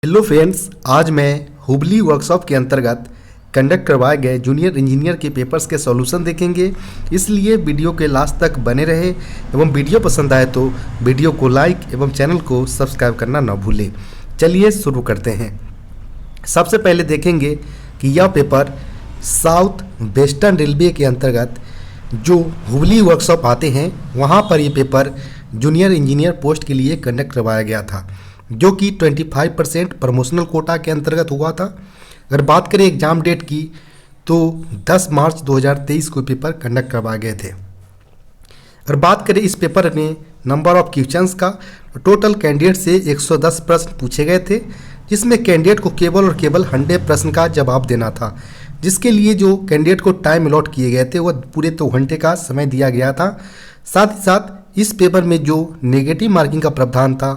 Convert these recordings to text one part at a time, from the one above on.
Hello friends, आज मैं Hubli workshop के अंतर्गत कंडक्ट करवाए गए जूनियर इंजीनियर के पेपर्स के सॉल्यूशन देखेंगे। इसलिए वीडियो के लास्ट तक बने रहे एवं वीडियो पसंद आए तो वीडियो को लाइक एवं चैनल को सब्सक्राइब करना न भूलें। चलिए शुरू करते हैं। सबसे पहले देखेंगे कि यह पेपर साउथ वेस्टर्न रेलवे के अंतर्गत जो हुबली वर्कशॉप आते हैं वहाँ पर ये पेपर जूनियर इंजीनियर पोस्ट के लिए कंडक्ट करवाया गया था, जो कि 25% प्रमोशनल कोटा के अंतर्गत हुआ था। अगर बात करें एग्ज़ाम डेट की तो 10 मार्च 2023 को पेपर कंडक्ट करवाए गए थे। अगर बात करें इस पेपर में नंबर ऑफ क्वेश्चंस का, टोटल कैंडिडेट से 110 प्रश्न पूछे गए थे, जिसमें कैंडिडेट को केवल और केवल 100 प्रश्न का जवाब देना था, जिसके लिए जो कैंडिडेट को टाइम अलॉट किए गए थे वह पूरे 2 घंटे का समय दिया गया था। साथ ही साथ इस पेपर में जो नेगेटिव मार्किंग का प्रावधान था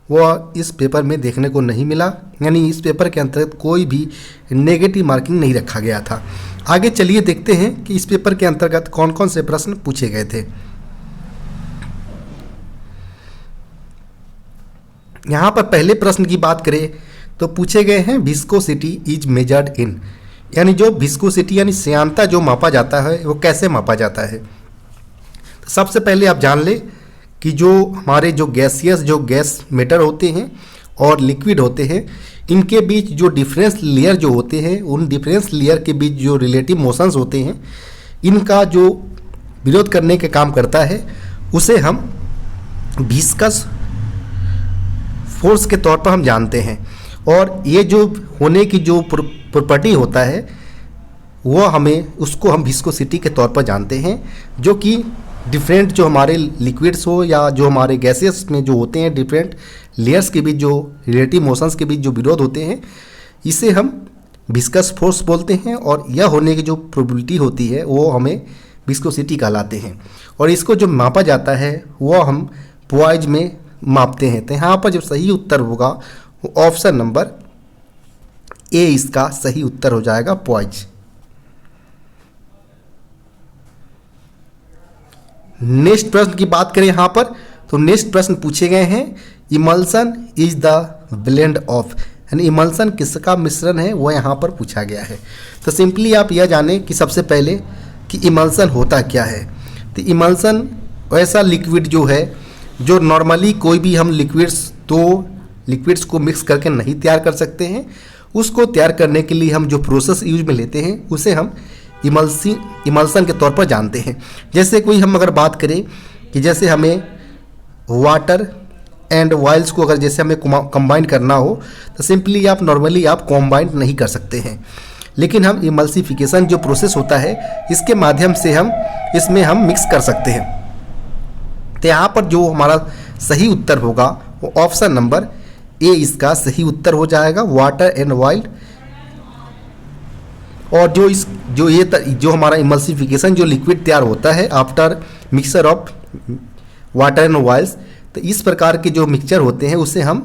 वह इस पेपर में देखने को नहीं मिला, यानी इस पेपर के अंतर्गत कोई भी नेगेटिव मार्किंग नहीं रखा गया था। आगे चलिए देखते हैं कि इस पेपर के अंतर्गत कौन कौन से प्रश्न पूछे गए थे। यहाँ पर पहले प्रश्न की बात करें तो पूछे गए हैं विस्कोसिटी इज मेजर्ड इन, यानी जो विस्कोसिटी यानी श्यानता जो मापा जाता है वो कैसे मापा जाता है। तो सबसे पहले आप जान लें कि जो हमारे जो गैसियस जो गैस मैटर होते हैं और लिक्विड होते हैं, इनके बीच जो डिफरेंस लेयर जो होते हैं, उन डिफरेंस लेयर के बीच जो रिलेटिव मोशंस होते हैं, इनका जो विरोध करने का काम करता है उसे हम विस्कस फोर्स के तौर पर हम जानते हैं। और ये जो होने की जो प्रॉपर्टी होता है वो उसको हम विस्कोसिटी के तौर पर जानते हैं, जो कि डिफरेंट जो हमारे लिक्विड्स हो या जो हमारे गैसेस में जो होते हैं, डिफरेंट लेयर्स के बीच जो रिलेटिव मोशंस के बीच जो विरोध होते हैं, इसे हम विस्कस फोर्स बोलते हैं। और यह होने की जो प्रोबेबिलिटी होती है वो हमें विस्कोसिटी कहलाते हैं। और इसको जो मापा जाता है वो हम पॉइज में मापते हैं। तो यहाँ पर जो सही उत्तर होगा वो ऑप्शन नंबर ए इसका सही उत्तर हो जाएगा, पॉइज। नेक्स्ट प्रश्न की बात करें यहाँ पर तो नेक्स्ट प्रश्न पूछे गए हैं emulsion is the blend of, यानी इमल्सन किसका मिश्रण है वो यहाँ पर पूछा गया है। तो सिंपली आप यह जानें कि सबसे पहले कि इमल्सन होता क्या है। तो इमल्सन ऐसा लिक्विड जो है जो नॉर्मली कोई भी हम लिक्विड्स को मिक्स करके नहीं तैयार कर सकते हैं, उसको तैयार करने के लिए हम जो प्रोसेस यूज में लेते हैं उसे हम इमल्सन के तौर पर जानते हैं। जैसे कोई हम अगर बात करें कि जैसे हमें वाटर एंड ऑयल्स को अगर जैसे हमें कंबाइन करना हो तो सिंपली आप नॉर्मली आप कंबाइन नहीं कर सकते हैं, लेकिन हम इमल्सिफिकेशन जो प्रोसेस होता है इसके माध्यम से हम इसमें हम मिक्स कर सकते हैं। तो यहाँ पर जो हमारा सही उत्तर होगा वो ऑप्शन नंबर ए इसका सही उत्तर हो जाएगा, वाटर एंड ऑयल। और जो हमारा इमल्सिफिकेशन जो लिक्विड तैयार होता है after mixture of water and oils, तो इस प्रकार के जो मिक्सचर होते हैं उसे हम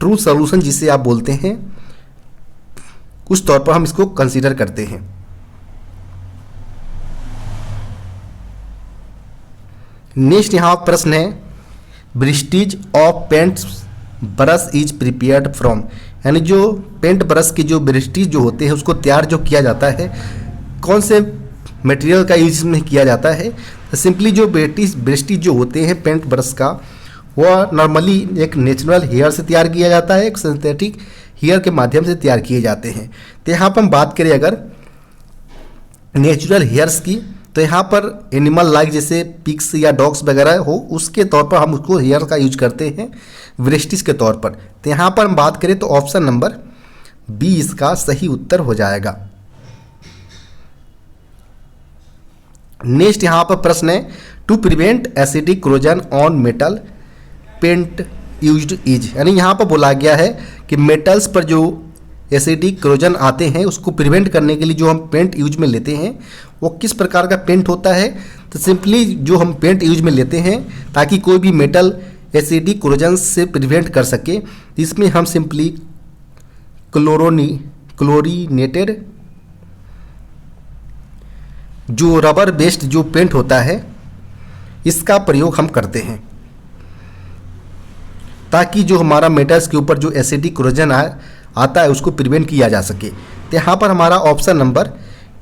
ट्रू सॉल्यूशन जिसे आप बोलते हैं उस तौर पर हम इसको कंसीडर करते हैं। नेक्स्ट यहाँ प्रश्न है bristles of paint brush is prepared from, यानी जो पेंट ब्रश की जो ब्रिस्टीज जो होते हैं उसको तैयार जो किया जाता है कौन से मटेरियल का यूज में किया जाता है। तो सिंपली जो ब्रिस्टीज जो होते हैं पेंट ब्रश का वह नॉर्मली एक नेचुरल हेयर से तैयार किया जाता है, एक सिंथेटिक हेयर के माध्यम से तैयार किए जाते हैं। तो यहाँ पर हम बात करें अगर नेचुरल हेयर्स की, तो यहाँ पर एनिमल लाइक जैसे पिग्स या डॉग्स वगैरह हो उसके तौर पर हम उसको हेयर का यूज करते हैं ब्रिस्टीज के तौर पर। तो यहाँ पर हम बात करें तो ऑप्शन नंबर बी इसका सही उत्तर हो जाएगा। नेक्स्ट यहाँ पर प्रश्न है to prevent acidic corrosion on metal paint used is, यानी यहाँ पर बोला गया है कि मेटल्स पर जो एसिडिक क्रोजन आते हैं उसको प्रिवेंट करने के लिए जो हम पेंट यूज में लेते हैं वो किस प्रकार का पेंट होता है। तो सिंपली जो हम पेंट यूज में लेते हैं ताकि कोई भी मेटल एसिडिक क्रोजन से प्रिवेंट कर सके, इसमें हम सिंपली क्लोरीनेटेड जो रबर बेस्ड जो पेंट होता है इसका प्रयोग हम करते हैं। ताकि जो हमारा मेटल्स के ऊपर जो एसिडिक कोरोजन आता है उसको प्रिवेंट किया जा सके। तो यहाँ पर हमारा ऑप्शन नंबर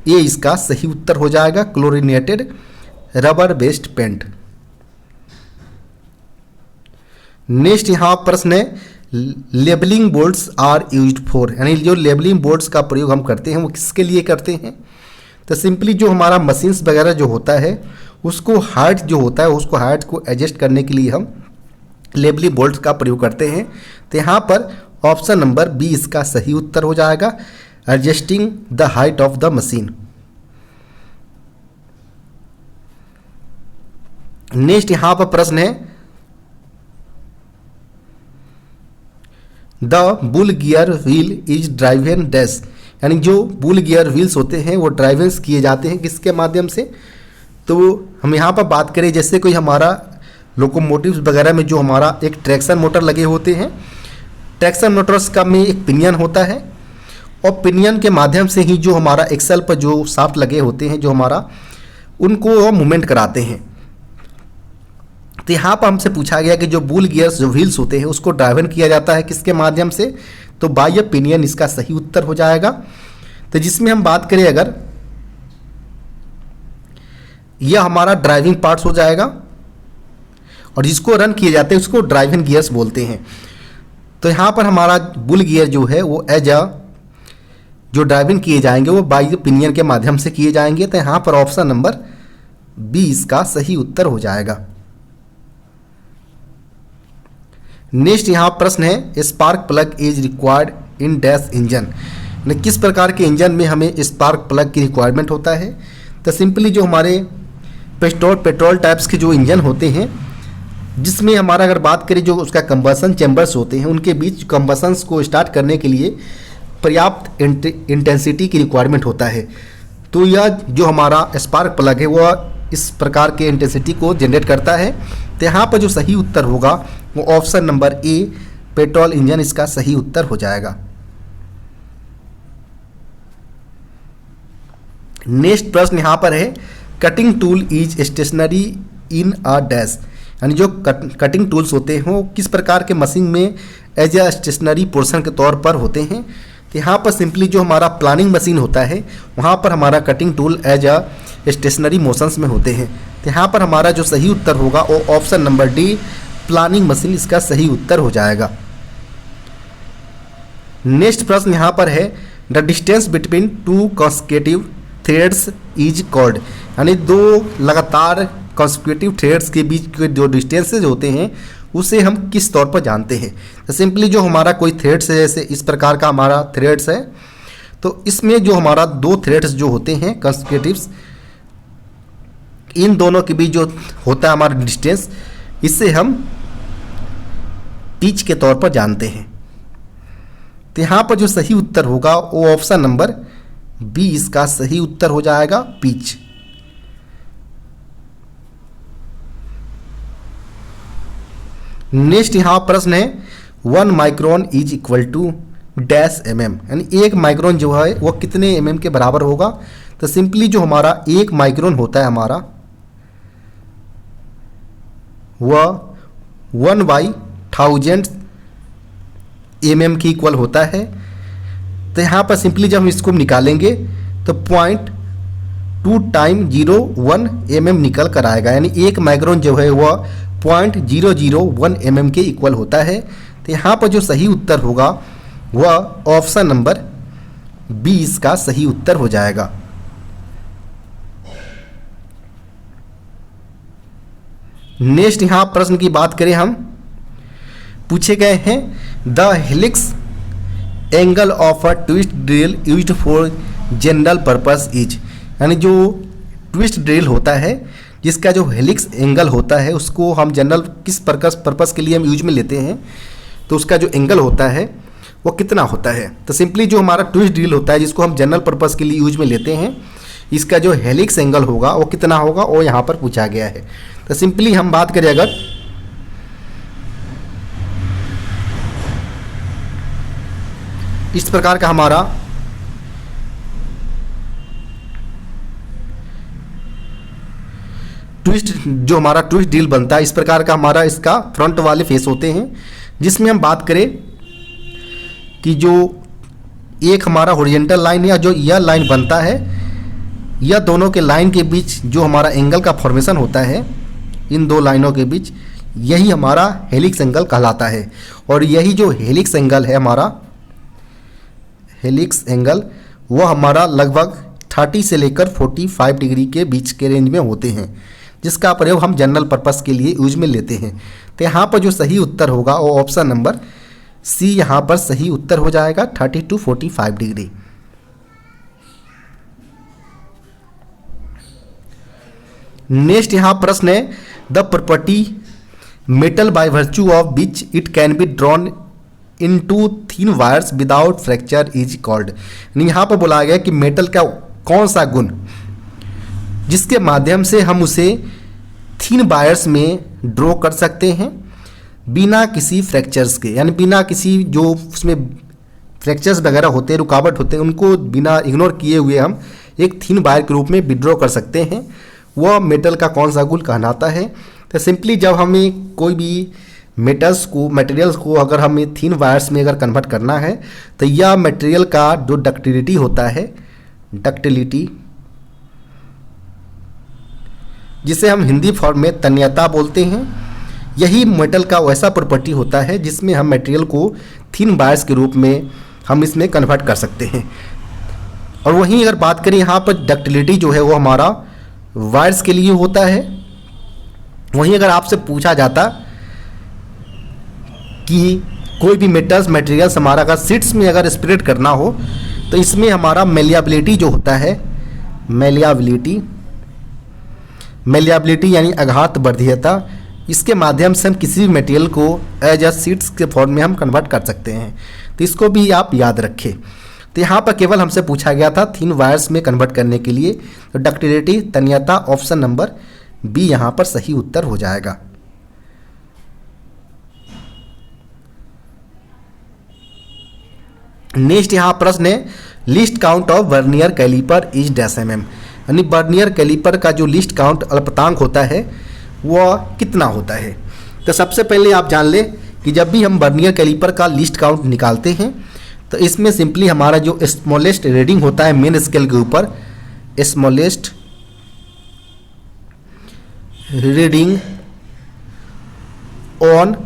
ए इसका सही उत्तर हो जाएगा, chlorinated rubber based paint. Next यहाँ प्रश्न है, labelling boards are used for, यानी जो लेबलिंग बोर्ड्स का प्रयोग हम करते हैं वो किसके लिए करते हैं। तो सिंपली जो हमारा मशीन्स वगैरह जो होता है उसको हार्ट जो होता है उसको हार्ट को एडजस्ट करने के लिए हम लेबलिंग बोर्ड्स का प्रयोग करते हैं। तो यहाँ पर ऑप्शन नंबर बी इसका सही उत्तर हो जाएगा, adjusting the height of the machine. Next यहाँ पर प्रश्न है, the bull gear wheel is driven dash, यानी जो बुल गियर व्हील्स होते हैं वो ड्राइवेंस किए जाते हैं किसके माध्यम से। तो हम यहाँ पर बात करें जैसे कोई हमारा लोकोमोटिव्स वगैरह में जो हमारा एक ट्रैक्शन मोटर लगे होते हैं, ट्रैक्शन मोटर्स का में एक पिनियन होता है और पिनियन के माध्यम से ही जो हमारा एक्सल पर जो शाफ्ट लगे होते हैं जो हमारा उनको मूवमेंट कराते हैं। तो यहाँ पर हमसे पूछा गया कि जो बुल गियर्स जो व्हील्स होते हैं उसको ड्राइवन किया जाता है किसके माध्यम से, तो बाय पिनियन इसका सही उत्तर हो जाएगा। तो जिसमें हम बात करें अगर यह हमारा ड्राइविंग पार्ट्स हो जाएगा और जिसको रन किए जाते हैं उसको ड्राइविंग गियर्स बोलते हैं। तो यहाँ पर हमारा बुल गियर जो है वो एज अ जो ड्राइविंग किए जाएंगे वो बाय पिनियन के माध्यम से किए जाएंगे। तो यहाँ पर ऑप्शन नंबर बी इसका सही उत्तर हो जाएगा। नेक्स्ट यहाँ प्रश्न है, spark plug is required in dash engine, किस प्रकार के इंजन में हमें स्पार्क प्लग की रिक्वायरमेंट होता है। तो सिंपली जो हमारे पेट्रोल टाइप्स के जो इंजन होते हैं जिसमें हमारा अगर बात करें जो उसका कंबसन चैम्बर्स होते हैं उनके बीच कंबसन्स को स्टार्ट करने के लिए पर्याप्त इंटेंसिटी की रिक्वायरमेंट होता है। तो यह जो हमारा स्पार्क प्लग है वह इस प्रकार के इंटेंसिटी को जनरेट करता है। तो यहाँ पर जो सही उत्तर होगा वो ऑप्शन नंबर ए पेट्रोल इंजन इसका सही उत्तर हो जाएगा। नेक्स्ट प्रश्न यहाँ पर है, cutting tool is stationary in a dash, यानी जो कटिंग टूल्स होते हैं वो किस प्रकार के मशीन में एज ए स्टेशनरी पोर्शन के तौर पर होते हैं। तो यहाँ पर सिंपली जो हमारा प्लानिंग मशीन होता है वहाँ पर हमारा cutting tool as a stationary motions में होते हैं। तो यहाँ पर हमारा जो सही उत्तर होगा वो option number D planning machine इसका सही उत्तर हो जाएगा। नेक्स्ट प्रश्न यहाँ पर है, the distance between two consecutive threads is called, यानी दो लगातार कॉन्सेक्यूटिव थ्रेड्स के बीच के जो डिस्टेंसेज होते हैं उसे हम किस तौर पर जानते हैं। तो सिंपली जो हमारा कोई थ्रेड्स है जैसे इस प्रकार का हमारा थ्रेड्स है तो इसमें जो हमारा दो थ्रेड्स जो होते हैं कॉन्सेक्यूटिव्स इन दोनों के बीच जो होता है हमारा डिस्टेंस इससे हम पिच के तौर पर जानते हैं। तो यहाँ पर जो सही उत्तर होगा वो ऑप्शन नंबर बी इसका सही उत्तर हो जाएगा, पिच। नेक्स्ट यहाँ प्रश्न है, 1 micron is equal to dash mm, यानी 1 माइक्रोन जो है वो कितने mm के बराबर होगा। तो सिंपली जो हमारा 1 माइक्रोन होता है हमारा वह 1/1000 mm के इक्वल होता है। तो यहाँ पर सिंपली जब हम इसको निकालेंगे तो 0.2 टाइम 0.1 mm निकल कर आएगा, यानी 1 माइक्रोन जो है वह 0.001 mm के इक्वल होता है। तो यहाँ पर जो सही उत्तर होगा वह ऑप्शन नंबर बी इसका सही उत्तर हो जाएगा। नेक्स्ट यहाँ प्रश्न की बात करें हम, पूछे गए हैं the helix angle of a twist drill used for general purpose is, यानी जो ट्विस्ट ड्रिल होता है जिसका जो हेलिक्स एंगल होता है उसको हम जनरल किस पर्पस के लिए हम यूज में लेते हैं, तो उसका जो एंगल होता है वो कितना होता है। तो सिंपली जो हमारा ट्विस्ट ड्रिल होता है जिसको हम जनरल पर्पस के लिए यूज में लेते हैं इसका जो हेलिक्स एंगल होगा वो कितना होगा वो यहाँ पर पूछा गया है। तो सिंपली हम बात करें अगर इस प्रकार का हमारा ट्विस्ट, जो हमारा ट्विस्ट डील बनता है, इस प्रकार का हमारा इसका फ्रंट वाले फेस होते हैं। जिसमें हम बात करें कि जो एक हमारा हॉरिजॉन्टल लाइन या जो यह लाइन बनता है, यह दोनों के लाइन के बीच जो हमारा एंगल का फॉर्मेशन होता है, इन दो लाइनों के बीच, यही हमारा हेलिक्स एंगल कहलाता है। और यही जो हेलिक्स एंगल है हमारा, हेलिक्स एंगल, वह हमारा लगभग 30 से लेकर 45 डिग्री के बीच के रेंज में होते हैं, जिसका प्रयोग हम जनरल पर्पस के लिए यूज में लेते हैं। तो यहाँ पर जो सही उत्तर होगा वो ऑप्शन नंबर सी यहाँ पर सही उत्तर हो जाएगा, 30 to 45 डिग्री। नेक्स्ट यहाँ प्रश्न है, the property metal by virtue of which it can be drawn into thin wires without fracture is called. यहाँ पर बोला गया कि मेटल का कौन सा गुण जिसके माध्यम से हम उसे थिन वायर्स में ड्रॉ कर सकते हैं बिना किसी फ्रैक्चर्स के, यानी बिना किसी जो उसमें फ्रैक्चर्स वगैरह होते हैं, रुकावट होते हैं, उनको बिना इग्नोर किए हुए हम एक थिन वायर के रूप में विड्रॉ कर सकते हैं। वह मेटल का कौन सा गुण कहलाता है? तो सिंपली जब हमें कोई भी मटेरियल्स को अगर हमें थिन वायर्स में अगर कन्वर्ट करना है तो यह मटेरियल का जो डक्टिलिटी होता है, डक्टिलिटी, जिसे हम हिंदी फॉर्म में तन्यता बोलते हैं, यही मेटल का वैसा प्रॉपर्टी होता है जिसमें हम मटेरियल को थिन वायर्स के रूप में हम इसमें कन्वर्ट कर सकते हैं। और वहीं अगर बात करें यहाँ पर डक्टिलिटी जो है वो हमारा वायर्स के लिए होता है। वहीं अगर आपसे पूछा जाता कि कोई भी मटेरियल्स हमारा अगर शीट्स में अगर स्प्रेड करना हो तो इसमें हमारा मेलिएबिलिटी जो होता है, मेलिएबिलिटी यानी आघात वर्धीयता, इसके माध्यम से हम किसी भी मटेरियल को एज अ शीट्स के फॉर्म में हम कन्वर्ट कर सकते हैं। तो इसको भी आप याद रखें। तो यहाँ पर केवल हमसे पूछा गया था थिन वायर्स में कन्वर्ट करने के लिए, तो डक्टिलिटी, तन्यता, ऑप्शन नंबर बी यहाँ पर सही उत्तर हो जाएगा। नेक्स्ट यहाँ प्रश्न है, least count of vernier caliper is dash mm, यानी वर्नियर कैलिपर का जो लिस्ट काउंट अल्पतांक होता है वह कितना होता है। तो सबसे पहले आप जान लें कि जब भी हम वर्नियर कैलिपर का लिस्ट काउंट निकालते हैं तो इसमें सिंपली हमारा जो स्मॉलेस्ट रीडिंग होता है मेन स्केल के ऊपर, smallest reading on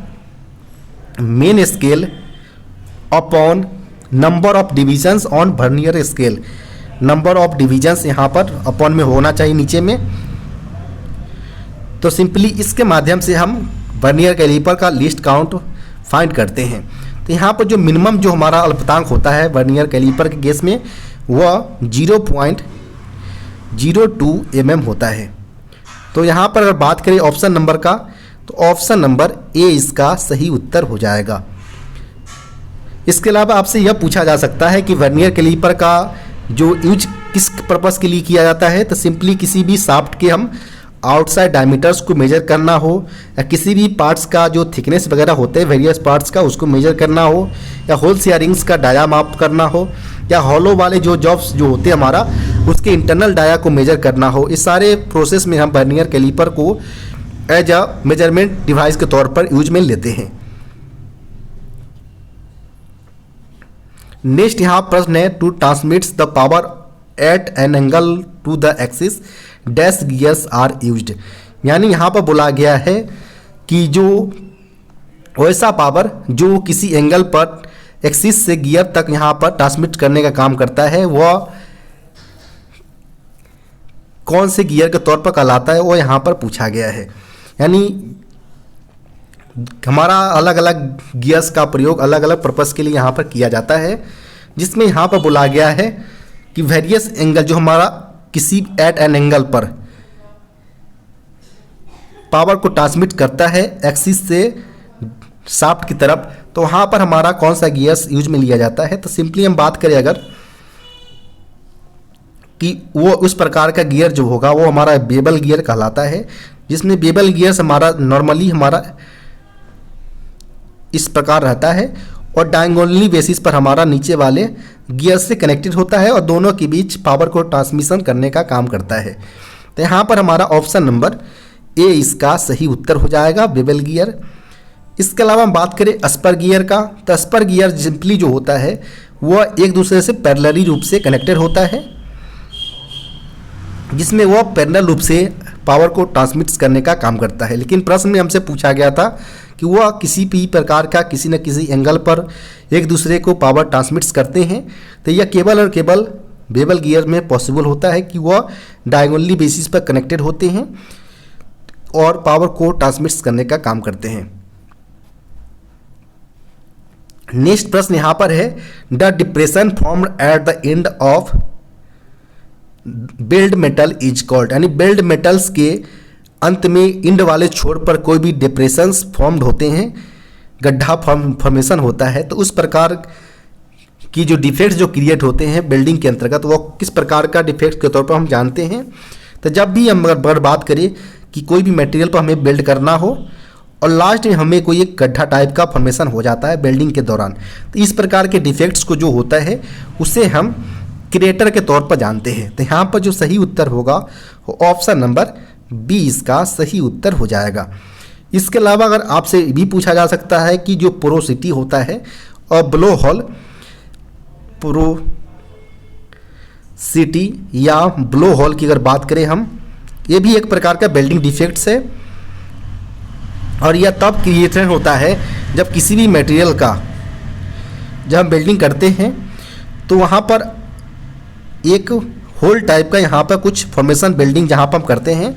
main scale upon number of divisions on vernier scale, number of divisions यहाँ पर अपॉन में होना चाहिए नीचे में। तो सिंपली इसके माध्यम से हम वर्नियर कैलिपर का लिस्ट काउंट फाइंड करते हैं। तो यहाँ पर जो मिनिमम जो हमारा अल्पतांक होता है वर्नियर कैलिपर के केस में वह 0.02 mm होता है। तो यहाँ पर अगर बात करें ऑप्शन नंबर का, तो ऑप्शन नंबर ए इसका सही उत्तर हो जाएगा। इसके अलावा आपसे यह पूछा जा सकता है कि वर्नियर कैलिपर का जो यूज किस पर्पस के लिए किया जाता है। तो सिंपली किसी भी शाफ्ट के हम आउटसाइड डायमीटर्स को मेजर करना हो, या किसी भी पार्ट्स का जो थिकनेस वगैरह होते हैं वेरियस पार्ट्स का उसको मेजर करना हो, या होल्स या रिंग्स का डाया माप करना हो, या हॉलो वाले जो जॉब्स जो होते हैं हमारा उसके इंटरनल डाया को मेजर करना हो, इस सारे प्रोसेस में हम वर्नियर कैलिपर को एज अ मेजरमेंट डिवाइस के तौर पर यूज में लेते हैं। नेक्स्ट यहाँ प्रश्न है, to transmits the power at an angle to the axis dash gears are used, यानी यहाँ पर बोला गया है कि जो वैसा पावर जो किसी एंगल पर एक्सिस से गियर तक यहाँ पर ट्रांसमिट करने का काम करता है वह कौन से गियर के तौर पर कहलाता है, वो यहाँ पर पूछा गया है। यानी हमारा अलग अलग गियर्स का प्रयोग अलग अलग पर्पस के लिए यहाँ पर किया जाता है, जिसमें यहाँ पर बोला गया है कि वेरियस एंगल जो हमारा किसी एट एन एंगल पर पावर को ट्रांसमिट करता है एक्सिस से शाफ्ट की तरफ, तो वहाँ पर हमारा कौन सा गियर्स यूज में लिया जाता है। तो सिंपली हम बात करें अगर कि वो उस प्रकार का गियर जो होगा वो हमारा बेबल गियर कहलाता है, जिसमें बेबल गियर्स हमारा नॉर्मली हमारा इस प्रकार रहता है और डायगोनली बेसिस पर हमारा नीचे वाले गियर से कनेक्टेड होता है और दोनों के बीच पावर को ट्रांसमिशन करने का काम करता है। तो यहाँ पर हमारा ऑप्शन नंबर ए इसका सही उत्तर हो जाएगा, बेवल गियर। इसके अलावा हम बात करें स्पर गियर का, तो स्पर गियर सिंपली जो होता है वह एक दूसरे से पैरेलली रूप से कनेक्टेड होता है, जिसमें वह पैरेलल रूप से पावर को ट्रांसमिट करने का काम करता है। लेकिन प्रश्न में हमसे पूछा गया था कि वह किसी भी प्रकार का किसी न किसी एंगल पर एक दूसरे को पावर ट्रांसमिट करते हैं, तो यह केवल और केवल बेवल गियर में पॉसिबल होता है कि वह डायगोनली बेसिस पर कनेक्टेड होते हैं और पावर को ट्रांसमिट करने का काम करते हैं। नेक्स्ट प्रश्न यहाँ पर है, the depression formed at the end of weld metal is called, यानी बेल्ड मेटल्स के अंत में इंड वाले छोर पर कोई भी डिप्रेशंस फॉर्म्ड होते हैं, गड्ढा फॉर्मेशन होता है, तो उस प्रकार की जो डिफेक्ट्स जो क्रिएट होते हैं बिल्डिंग के अंतर्गत, वो किस प्रकार का डिफेक्ट के तौर पर हम जानते हैं। तो जब भी हम अगर बात करें कि कोई भी मटेरियल पर हमें बिल्ड करना हो और लास्ट में हमें कोई एक गड्ढा टाइप का फॉर्मेशन हो जाता है बिल्डिंग के दौरान, तो इस प्रकार के डिफेक्ट्स को जो होता है उसे हम क्रिएटर के तौर पर जानते हैं। तो यहाँ पर जो सही उत्तर होगा वो ऑप्शन नंबर बी इसका सही उत्तर हो जाएगा। इसके अलावा अगर आपसे भी पूछा जा सकता है कि जो पोरोसिटी होता है और ब्लो होल पोरोसिटी या ब्लो होल की अगर बात करें हम, ये भी एक प्रकार का बिल्डिंग डिफेक्ट्स है और यह तब क्रिएटर होता है जब किसी भी मटेरियल का जब हम बिल्डिंग करते हैं तो वहाँ पर एक होल टाइप का यहाँ पर कुछ फॉर्मेशन बिल्डिंग जहाँ पर हम करते हैं,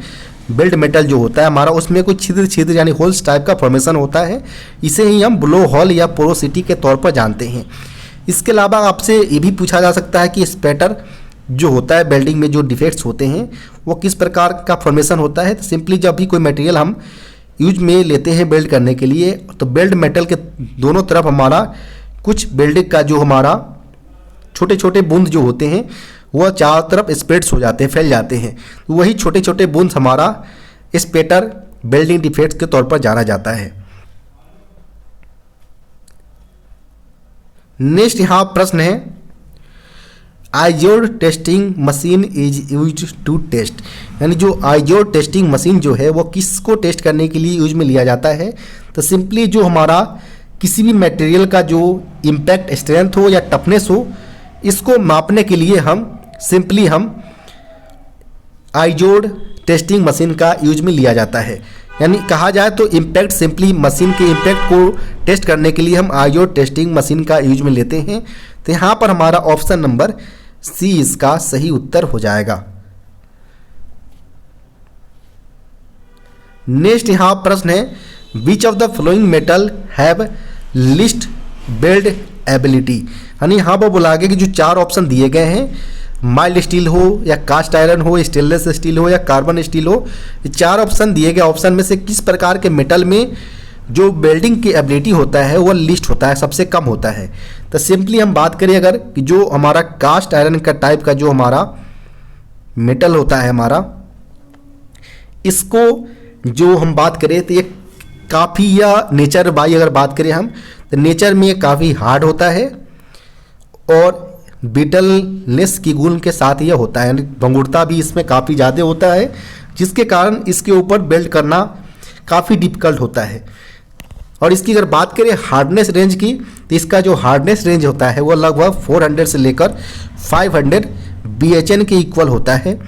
बिल्ड मेटल जो होता है हमारा उसमें कुछ छिद्र छिद्र यानी होल्स टाइप का फॉर्मेशन होता है, इसे ही हम ब्लो होल या पोरोसिटी के तौर पर जानते हैं। इसके अलावा आपसे ये भी पूछा जा सकता है कि स्पैटर जो होता है बिल्डिंग में जो डिफेक्ट्स होते हैं वो किस प्रकार का फॉर्मेशन होता है। तो सिंपली जब भी कोई मटेरियल हम यूज में लेते हैं बिल्ड करने के लिए, तो बिल्ड मेटल के दोनों तरफ हमारा कुछ बिल्डिंग का जो हमारा छोटे छोटे बूंद जो होते हैं वह चारों तरफ स्प्रेड्स हो जाते हैं, फैल जाते हैं, तो वही छोटे छोटे बूंद हमारा स्पैटर बिल्डिंग डिफेक्ट्स के तौर पर जाना जाता है। नेक्स्ट यहाँ प्रश्न है, Izod testing machine is use to test, यानी जो आइजोर टेस्टिंग मशीन जो है वो किसको टेस्ट करने के लिए यूज में लिया जाता है। तो सिंपली जो हमारा किसी भी मटेरियल का जो इम्पैक्ट स्ट्रेंथ हो या टफनेस हो, इसको मापने के लिए हम आइजोर टेस्टिंग मशीन का यूज में लिया जाता है। यानी कहा जाए तो इम्पैक्ट सिंपली मशीन के इम्पैक्ट को टेस्ट करने के लिए हम आइजोर टेस्टिंग मशीन का यूज में लेते हैं। तो यहाँ पर हमारा ऑप्शन नंबर सी इसका सही उत्तर हो जाएगा। नेक्स्ट यहाँ प्रश्न है, which of the following metal have list build ability, यानी यहाँ पर बोला गया कि जो चार ऑप्शन दिए गए हैं, माइल्ड स्टील हो या कास्ट आयरन हो, स्टेनलेस स्टील हो या कार्बन स्टील हो, ये चार ऑप्शन दिए गए ऑप्शन में से किस प्रकार के मेटल में जो वेल्डिंग की एबिलिटी होता है वो लिस्ट होता है, सबसे कम होता है। तो सिंपली हम बात करें अगर कि जो हमारा कास्ट आयरन का टाइप का जो हमारा मेटल होता है हमारा, इसको जो हम बात करें तो ये काफ़ी, या नेचर बाई अगर बात करें हम तो नेचर में ये काफ़ी हार्ड होता है और ब्रिटलनेस की गुण के साथ यह होता है, यानी भंगुरता भी इसमें काफ़ी ज़्यादा होता है, जिसके कारण इसके ऊपर बिल्ड करना काफ़ी डिफ़िकल्ट होता है। और इसकी अगर बात करें हार्डनेस रेंज की, तो इसका जो हार्डनेस रेंज होता है वो लगभग 400 से लेकर 500 BHN के इक्वल होता है,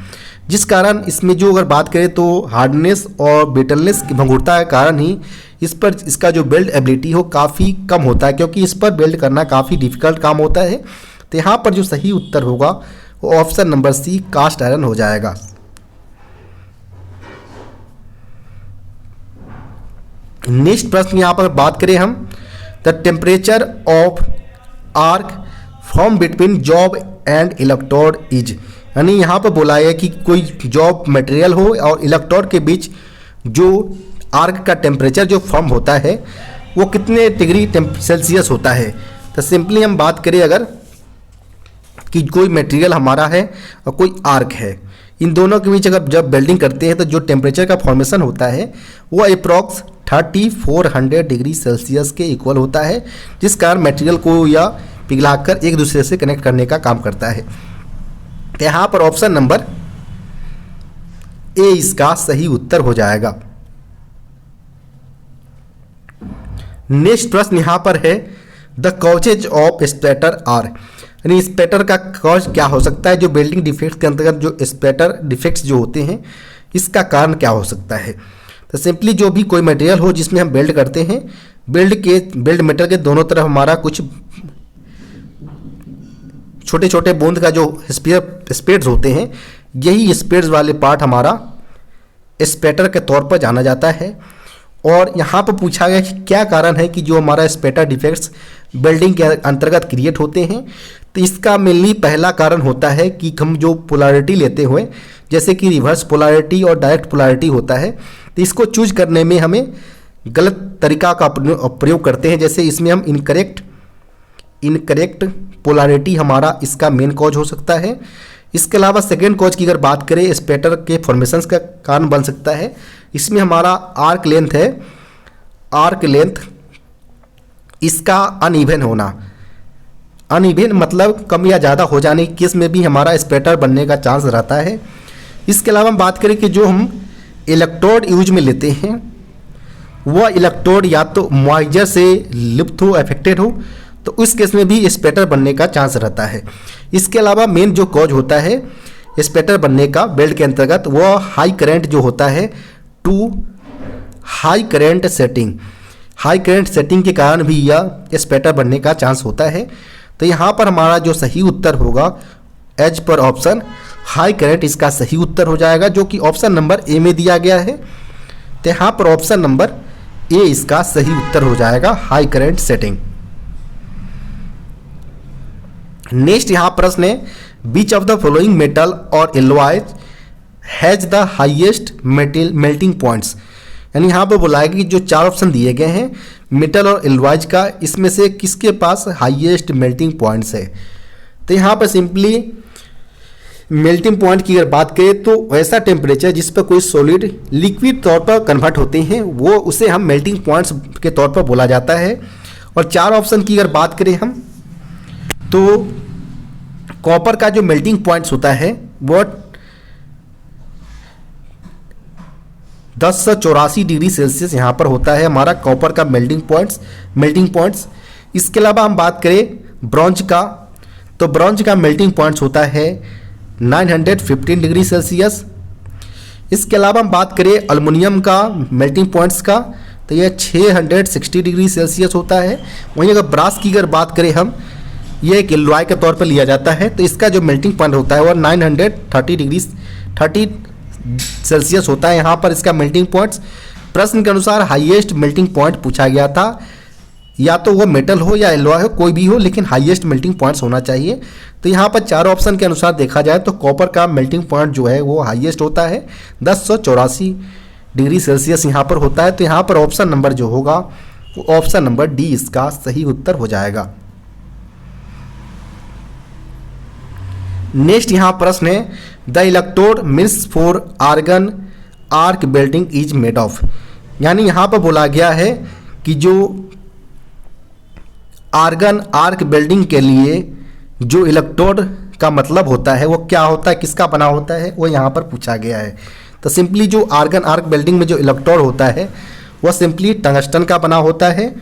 जिस कारण इसमें जो अगर बात करें तो हार्डनेस और ब्रिटलनेस की भंगुरता के कारण ही इस पर इसका जो बिल्ड एबिलिटी हो काफ़ी कम होता है, क्योंकि इस पर बिल्ड करना काफ़ी डिफ़िकल्ट काम होता है। तो यहाँ पर जो सही उत्तर होगा वो option number C cast iron हो जाएगा। नेक्स्ट प्रश्न यहाँ पर बात करें हम, the temperature of arc from between job and electrode is, यानी यहाँ पर बोला है कि कोई जॉब मटेरियल हो और इलेक्ट्रोड के बीच जो आर्क का टेम्परेचर जो फॉर्म होता है वो कितने डिग्री सेल्सियस होता है। तो सिंपली हम बात करें अगर कि कोई मटेरियल हमारा है और कोई आर्क है, इन दोनों के बीच अगर जब वेल्डिंग करते हैं तो जो टेम्परेचर का फॉर्मेशन होता है वो अप्रॉक्स 3400 डिग्री सेल्सियस के इक्वल होता है, जिस कारण मटेरियल को या पिघलाकर एक दूसरे से कनेक्ट करने का काम करता है। तो यहाँ पर ऑप्शन नंबर ए इसका सही उत्तर हो जाएगा। नेक्स्ट प्रश्न यहां पर है the causes of spatter are, यानी स्पैटर का कॉज क्या हो सकता है, जो बिल्डिंग डिफेक्ट्स के अंतर्गत जो स्पैटर डिफेक्ट्स जो होते हैं इसका कारण क्या हो सकता है। तो सिंपली जो भी कोई मटेरियल हो जिसमें हम बिल्ड करते हैं, बिल्ड मटेरियल के दोनों तरफ हमारा कुछ छोटे छोटे बूंद का जो स्पेड्स होते हैं, यही स्पेड्स वाले पार्ट हमारा स्पैटर के तौर पर जाना जाता है। और यहाँ पर पूछा गया कि क्या कारण है कि जो हमारा स्पैटर डिफेक्ट्स बिल्डिंग के अंतर्गत क्रिएट होते हैं। तो इसका मेनली पहला कारण होता है कि हम जो पोलैरिटी लेते हुए, जैसे कि रिवर्स पोलैरिटी और डायरेक्ट पोलैरिटी होता है, तो इसको चूज करने में हमें गलत तरीका का प्रयोग करते हैं। जैसे इसमें हम इनकरेक्ट पोलैरिटी हमारा इसका मेन कॉज हो सकता है। इसके अलावा सेकेंड कॉज की अगर बात करें, स्पैटर के फॉर्मेशंस का कारण बन सकता है। इसमें हमारा आर्क लेंथ है, आर्क लेंथ इसका अनइवन होना, अनइवन मतलब कम या ज़्यादा हो जाने की केस में भी हमारा स्पैटर बनने का चांस रहता है। इसके अलावा हम बात करें कि जो हम इलेक्ट्रोड यूज में लेते हैं, वह इलेक्ट्रोड या तो मॉइस्चर से लिप्त हो, अफेक्टेड हो, तो उस केस में भी स्पैटर बनने का चांस रहता है। इसके अलावा मेन जो कॉज होता है स्पैटर बनने का बेल्ट के अंतर्गत, वह हाई करंट जो होता है too high current setting, high current setting के कारण भी यह स्पैटर बनने का चांस होता है। तो यहाँ पर हमारा जो सही उत्तर होगा as per option high current इसका सही उत्तर हो जाएगा, जो कि ऑप्शन नंबर ए में दिया गया है। तो यहाँ पर ऑप्शन नंबर ए इसका सही उत्तर हो जाएगा, हाई करंट सेटिंग। नेक्स्ट यहाँ प्रश्न है बीच ऑफ द फॉलोइंग मेटल और alloy has the highest melting points, यानी यहाँ पर बोला है कि जो चार ऑप्शन दिए गए हैं मेटल और एलॉयज का, इसमें से किसके पास हाईएस्ट मेल्टिंग पॉइंट्स है। तो यहाँ पर सिंपली मेल्टिंग पॉइंट की अगर बात करें तो ऐसा टेम्परेचर जिस पर कोई सॉलिड लिक्विड तौर पर कन्वर्ट होते हैं, वो उसे हम मेल्टिंग पॉइंट्स के तौर पर बोला जाता है। और चार ऑप्शन की अगर बात करें हम, तो कॉपर का जो मेल्टिंग पॉइंट्स होता है वो 1084 डिग्री सेल्सियस यहाँ पर होता है हमारा कॉपर का मेल्टिंग पॉइंट्स। इसके अलावा हम बात करें ब्रॉन्ज का, तो ब्रॉन्ज का मेल्टिंग पॉइंट्स होता है 915 डिग्री सेल्सियस। इसके अलावा हम बात करें एल्युमिनियम का मेल्टिंग पॉइंट्स का, तो यह 660 डिग्री सेल्सियस होता है। वहीं अगर ब्रास की अगर बात करें हम, यह एक एलॉय के तौर पर लिया जाता है, तो इसका जो मेल्टिंग पॉइंट होता है वह 930 डिग्री 30 सेल्सियस होता है यहाँ पर इसका मेल्टिंग पॉइंट्स। प्रश्न के अनुसार हाईएस्ट मेल्टिंग पॉइंट पूछा गया था, या तो वो मेटल हो या एलॉय हो, कोई भी हो, लेकिन हाईएस्ट मेल्टिंग पॉइंट्स होना चाहिए। तो यहाँ पर चारों ऑप्शन के अनुसार देखा जाए तो कॉपर का मेल्टिंग पॉइंट जो है वो हाईएस्ट होता है, 1084 डिग्री सेल्सियस यहाँ पर होता है। तो यहाँ पर ऑप्शन नंबर जो होगा वो ऑप्शन नंबर डी इसका सही उत्तर हो जाएगा। नेक्स्ट यहाँ प्रश्न है the electrode means for argon arc welding is made of, यानी यहाँ पर बोला गया है कि जो आर्गन आर्क बेल्डिंग के लिए जो इलेक्ट्रोड का मतलब होता है वो क्या होता है, किसका बना होता है, वो यहाँ पर पूछा गया है। तो सिंपली जो आर्गन आर्क बेल्डिंग में जो इलेक्ट्रोड होता है वह सिंपली टंगस्टन का बना होता है,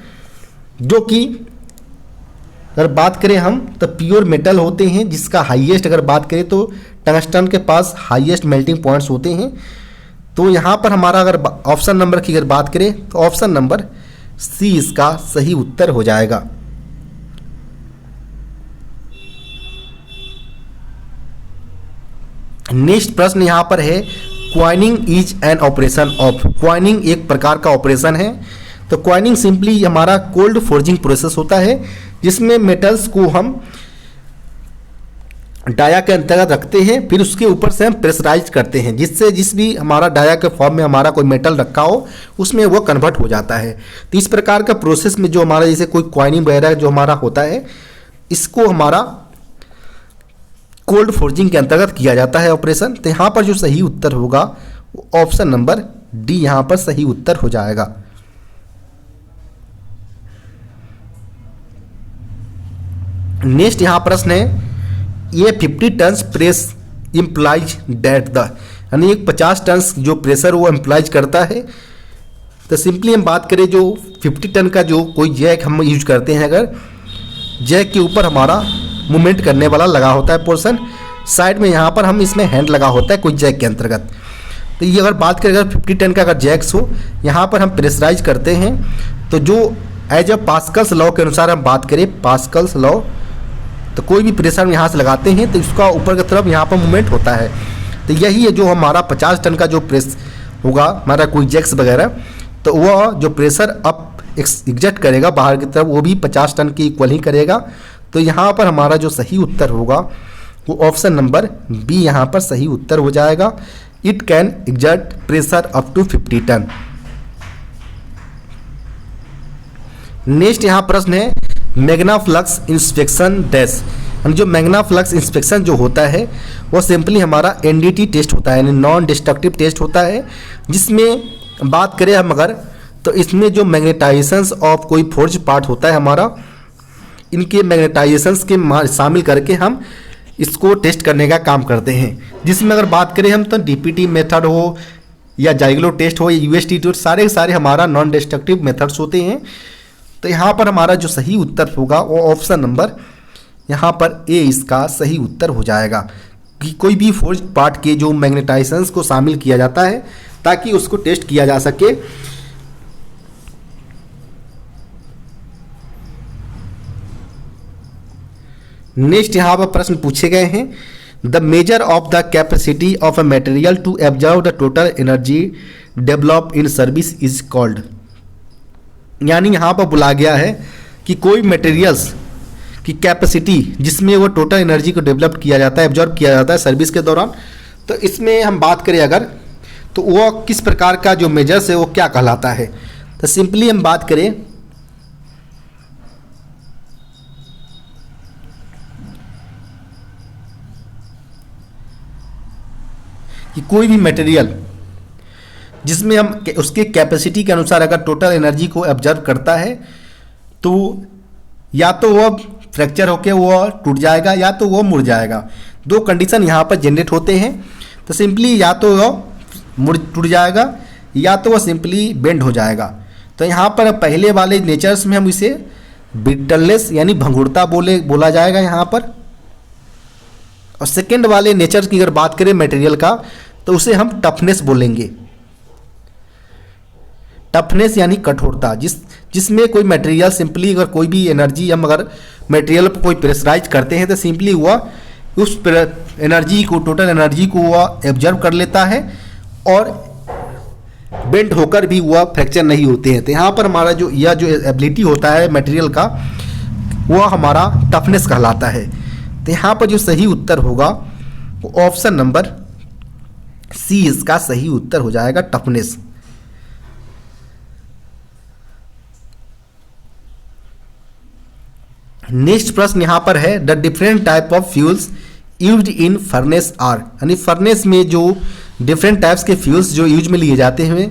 जो कि अगर बात करें हम तो प्योर मेटल होते हैं, जिसका हाईएस्ट अगर बात करें तो टंगस्टन के पास हाईएस्ट मेल्टिंग पॉइंट्स होते हैं। तो यहाँ पर हमारा अगर ऑप्शन नंबर की अगर बात करें तो ऑप्शन नंबर सी इसका सही उत्तर हो जाएगा। नेक्स्ट प्रश्न यहाँ पर है coining is an operation of, coining एक प्रकार का ऑपरेशन है। तो क्वाइनिंग सिंपली हमारा कोल्ड फोर्जिंग प्रोसेस होता है, जिसमें मेटल्स को हम डाया के अंतर्गत रखते हैं, फिर उसके ऊपर से हम प्रेशराइज करते हैं, जिससे जिस भी हमारा डाया के फॉर्म में हमारा कोई मेटल रखा हो उसमें वो कन्वर्ट हो जाता है। तो इस प्रकार का प्रोसेस में जो हमारा जैसे कोई क्वाइनिंग वगैरह जो हमारा होता है, इसको हमारा कोल्ड फोर्जिंग के अंतर्गत किया जाता है ऑपरेशन। तो यहाँ पर जो सही उत्तर होगा वो ऑप्शन नंबर डी यहाँ पर सही उत्तर हो जाएगा। नेक्स्ट यहाँ प्रश्न है ये 50 tons press implies that the, यानी एक 50 टन जो प्रेशर वो एम्प्लॉयज करता है। तो सिंपली हम बात करें जो 50 टन का जो कोई जैक हम यूज करते हैं, अगर जैक के ऊपर हमारा मूवमेंट करने वाला लगा होता है पोर्शन, साइड में यहाँ पर हम इसमें हैंड लगा होता है कोई जैक के अंतर्गत। तो ये अगर बात करें अगर 50 टन का अगर जैक्स हो, यहाँ पर हम प्रेशराइज करते हैं, तो जो एज अ पास्कल्स लॉ के अनुसार हम बात करें, पास्कल्स लॉ, तो कोई भी प्रेशर हम यहाँ से लगाते हैं तो इसका ऊपर की तरफ यहाँ पर मूवमेंट होता है। तो यही है जो हमारा 50 टन का जो प्रेस होगा हमारा कोई जैक्स वगैरह, तो वह जो प्रेशर अप एग्जर्ट करेगा बाहर की तरफ वो भी 50 टन की इक्वल ही करेगा। तो यहाँ पर हमारा जो सही उत्तर होगा वो ऑप्शन नंबर बी यहाँ पर सही उत्तर हो जाएगा। It can exert pressure up to 50 ton. Next यहाँ प्रश्न है मैग्ना फ्लक्स इंस्पेक्शन डैश। जो मैग्ना फ्लक्स इंस्पेक्शन जो होता है वो सिंपली हमारा एनडीटी टेस्ट होता है, यानी नॉन डिस्ट्रक्टिव टेस्ट होता है, जिसमें बात करें हम अगर तो इसमें जो मैग्नेटाइजेशंस ऑफ कोई फोर्ज पार्ट होता है हमारा, इनके मैग्नेटाइजेशंस के शामिल करके हम इसको टेस्ट करने का काम करते हैं। जिसमें अगर बात करें हम तो डीपीटी मेथड हो या जाइग्लो टेस्ट हो या यूएसटी टेस्ट, सारे के सारे हमारा नॉन डिस्ट्रक्टिव मेथड्स होते हैं। तो यहाँ पर हमारा जो सही उत्तर होगा वो ऑप्शन नंबर यहाँ पर ए इसका सही उत्तर हो जाएगा कि कोई भी फोर्ज पार्ट के जो मैग्नेटाइजेशंस को शामिल किया जाता है ताकि उसको टेस्ट किया जा सके। नेक्स्ट यहाँ पर प्रश्न पूछे गए हैं the measure of the capacity of a material to absorb the total energy develop in service is called. यानी यहाँ पर बोला गया है कि कोई मटेरियल्स की कैपेसिटी जिसमें वो टोटल एनर्जी को डेवलप किया जाता है, एब्जॉर्ब किया जाता है सर्विस के दौरान, तो इसमें हम बात करें अगर तो वो किस प्रकार का जो मेजर्स है वो क्या कहलाता है। तो सिंपली हम बात करें कि कोई भी मटेरियल जिसमें हम उसके कैपेसिटी के अनुसार अगर टोटल एनर्जी को एब्जॉर्ब करता है तो या तो वह फ्रैक्चर होकर वो टूट जाएगा या तो वो मुड़ जाएगा। दो कंडीशन यहाँ पर जनरेट होते हैं। तो सिंपली या तो वो टूट जाएगा या तो वो सिंपली बेंड हो जाएगा। तो यहाँ पर पहले वाले नेचर्स में हम इसे ब्रिटलनेस यानी भंगुरता बोला जाएगा यहाँ पर, और सेकेंड वाले नेचर की अगर बात करें मटेरियल का तो उसे हम टफनेस बोलेंगे। टफनेस यानी कठोरता, जिसमें कोई मटेरियल सिंपली अगर कोई भी एनर्जी हम अगर मटेरियल पर कोई प्रेशराइज करते हैं तो सिंपली वह उस एनर्जी को टोटल एनर्जी को वह एब्जर्व कर लेता है और बेंड होकर भी वह फ्रैक्चर नहीं होते हैं। तो यहाँ पर हमारा जो यह जो एबिलिटी होता है मटेरियल का वह हमारा टफनेस कहलाता है। तो यहाँ पर जो सही उत्तर होगा वो ऑप्शन नंबर सी इसका सही उत्तर हो जाएगा, टफनेस। नेक्स्ट प्रश्न यहाँ पर है the different type of fuels used in furnace are. यानी फर्नेस में जो डिफरेंट टाइप्स के फ्यूल्स जो यूज में लिए जाते हैं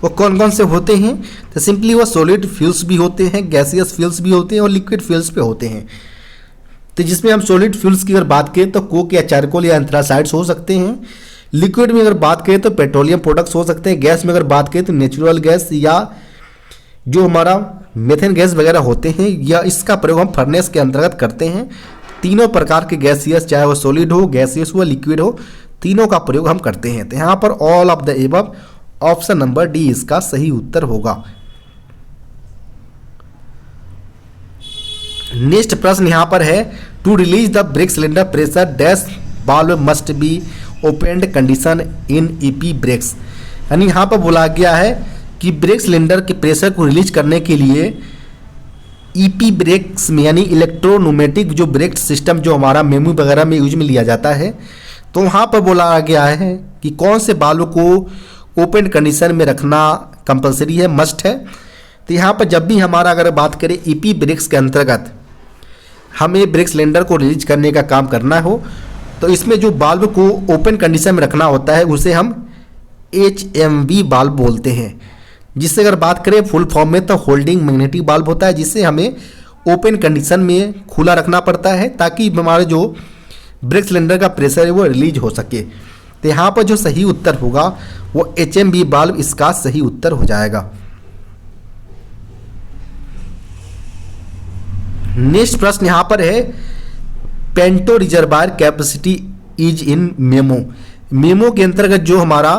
वो कौन कौन से होते हैं। तो सिंपली वो सॉलिड फ्यूल्स भी होते हैं, गैसियस फ्यूल्स भी होते हैं और लिक्विड फ्यूल्स पे होते हैं। तो जिसमें हम सॉलिड फ्यूल्स की अगर बात करें तो कोक या चारकोल या एंथ्रासाइड्स हो सकते हैं। लिक्विड में अगर बात करें तो पेट्रोलियम प्रोडक्ट्स हो सकते हैं। गैस में अगर बात करें तो नेचुरल गैस या जो हमारा मेथेन गैस वगैरह होते हैं, या इसका प्रयोग हम फर्नेस के अंतर्गत करते हैं। तीनों प्रकार के गैसियस, चाहे वो सॉलिड हो, गैसियस हो, लिक्विड हो, तीनों का प्रयोग हम करते हैं। तो यहाँ पर all of the above option number D इसका सही उत्तर होगा। नेक्स्ट प्रश्न यहाँ पर है to release the brake cylinder pressure dash valve must be opened condition in EP brakes. यानी यहाँ पर बोला गया है कि ब्रेक सिलेंडर के प्रेशर को रिलीज करने के लिए ईपी ब्रेक्स में यानी इलेक्ट्रोन्यूमेटिक जो ब्रेक सिस्टम जो हमारा मेमू वगैरह में यूज में लिया जाता है, तो वहाँ पर बोला गया है कि कौन से वाल्व को ओपन कंडीशन में रखना कंपलसरी है, मस्ट है। तो यहाँ पर जब भी हमारा अगर बात करें ईपी ब्रेक्स के अंतर्गत हमें ब्रेक सिलेंडर को रिलीज करने का काम करना हो तो इसमें जो वाल्व को ओपन कंडीशन में रखना होता है उसे हम HMV वाल्व बोलते हैं। जिससे अगर बात करें फुल फॉर्म में तो होल्डिंग मैग्नेटिक वाल्व होता है, जिससे हमें ओपन कंडीशन में खुला रखना पड़ता है ताकि हमारा जो ब्रेक सिलेंडर का प्रेशर है वो रिलीज हो सके। तो यहाँ पर जो सही उत्तर होगा वो HMB वाल्व इसका सही उत्तर हो जाएगा। नेक्स्ट प्रश्न यहाँ पर है, panto reservoir capacity is in memo. Memo के अंतर्गत जो हमारा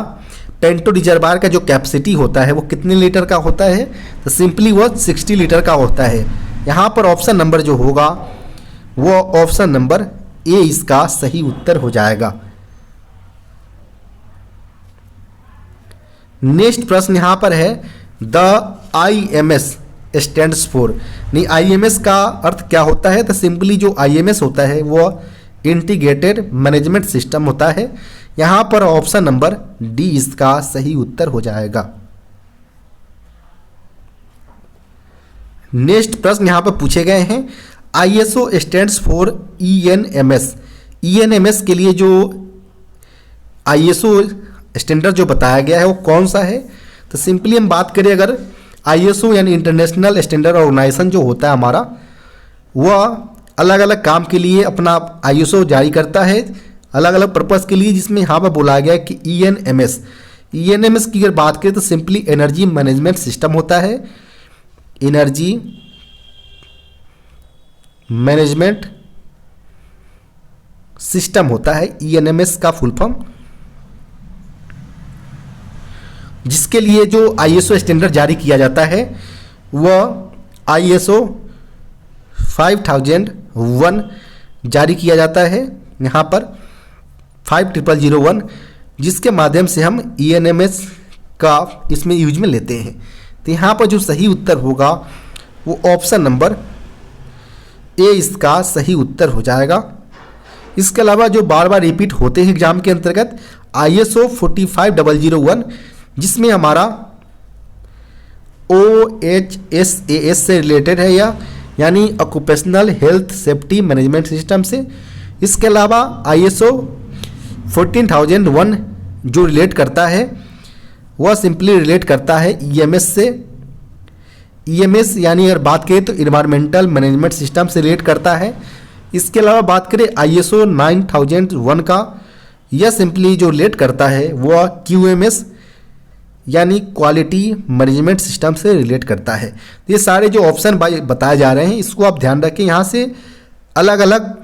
पेंटो रिजर्वायर का जो कैपेसिटी होता है वो कितने लीटर का होता है? तो सिंपली वो 60 लीटर का होता है। यहाँ पर ऑप्शन नंबर जो होगा वो ऑप्शन नंबर ए इसका सही उत्तर हो जाएगा। नेक्स्ट प्रश्न यहाँ पर है, द IMS स्टैंड्स फॉर। नहीं, IMS का अर्थ क्या होता है? तो सिंपली जो IMS होता है वो इंटीग्रेटेड मैनेजमेंट सिस्टम होता है। यहाँ पर ऑप्शन नंबर डी इसका सही उत्तर हो जाएगा। नेक्स्ट प्रश्न यहाँ पर पूछे गए हैं, ISO stands for ENMS। ENMS के लिए जो ISO स्टैंडर्ड जो बताया गया है वो कौन सा है? तो सिंपली हम बात करें अगर ISO यानी इंटरनेशनल स्टैंडर्ड ऑर्गेनाइजेशन जो होता है हमारा, वह अलग अलग काम के लिए अपना ISO जारी करता है अलग अलग पर्पस के लिए, जिसमें यहाँ पर बोला गया है कि ENMS की अगर बात करें तो सिंपली एनर्जी मैनेजमेंट सिस्टम होता है। एनर्जी मैनेजमेंट सिस्टम होता है ENMS का फुल फॉर्म, जिसके लिए जो ISO स्टैंडर्ड जारी किया जाता है वह ISO 5001 जारी किया जाता है, यहाँ पर 5001, जिसके माध्यम से हम ENMS का इसमें यूज में लेते हैं। तो यहाँ पर जो सही उत्तर होगा वो ऑप्शन नंबर ए इसका सही उत्तर हो जाएगा। इसके अलावा जो बार बार रिपीट होते हैं एग्जाम के अंतर्गत ISO 45001, जिसमें हमारा OHSAS से रिलेटेड है यानी occupational health safety management system से। इसके अलावा ISO 14001 जो रिलेट करता है वह सिंपली रिलेट करता है EMS से। EMS यानी अगर बात करें तो इन्वायरमेंटल मैनेजमेंट सिस्टम से रिलेट करता है। इसके अलावा बात करें ISO 9001 का, यह सिंपली जो रिलेट करता है वह QMS यानी क्वालिटी मैनेजमेंट सिस्टम से रिलेट करता है। ये सारे जो ऑप्शन बताए जा रहे हैं इसको आप ध्यान रखें, यहाँ से अलग अलग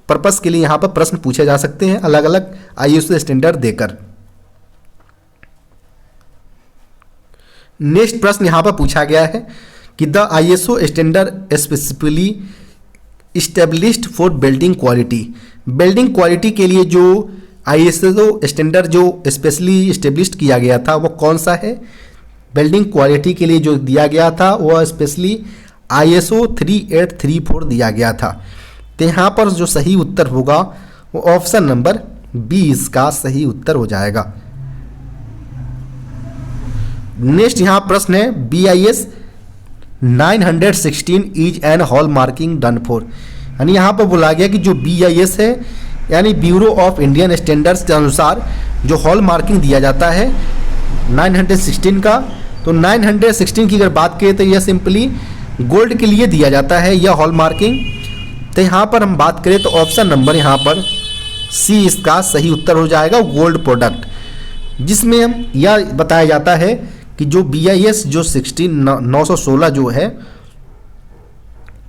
पर्पस के लिए यहाँ पर प्रश्न पूछे जा सकते हैं अलग अलग ISO स्टैंडर्ड देकर। नेक्स्ट प्रश्न यहाँ पर पूछा गया है कि the ISO standard specifically established for building quality. Building quality के लिए जो ISO स्टैंडर्ड जो स्पेशली इस्टेब्लिश्ड किया गया था वो कौन सा है? बिल्डिंग क्वालिटी के लिए जो दिया गया था वह स्पेशली ISO 3834 दिया गया था। तो यहाँ पर जो सही उत्तर होगा वो ऑप्शन नंबर बी इसका सही उत्तर हो जाएगा। नेक्स्ट यहाँ प्रश्न है, BIS 916 is an hall marking done for. यानी यहाँ पर बोला गया कि जो BIS है यानी ब्यूरो ऑफ इंडियन स्टैंडर्ड्स के अनुसार जो हॉल मार्किंग दिया जाता है 916 का, तो 916 की अगर बात करें तो यह सिंपली गोल्ड के लिए दिया जाता है यह हॉल मार्किंग। तो यहाँ पर हम बात करें तो ऑप्शन नंबर यहाँ पर सी इसका सही उत्तर हो जाएगा, गोल्ड प्रोडक्ट, जिसमें हम यह बताया जाता है कि जो BIS जो 916 जो है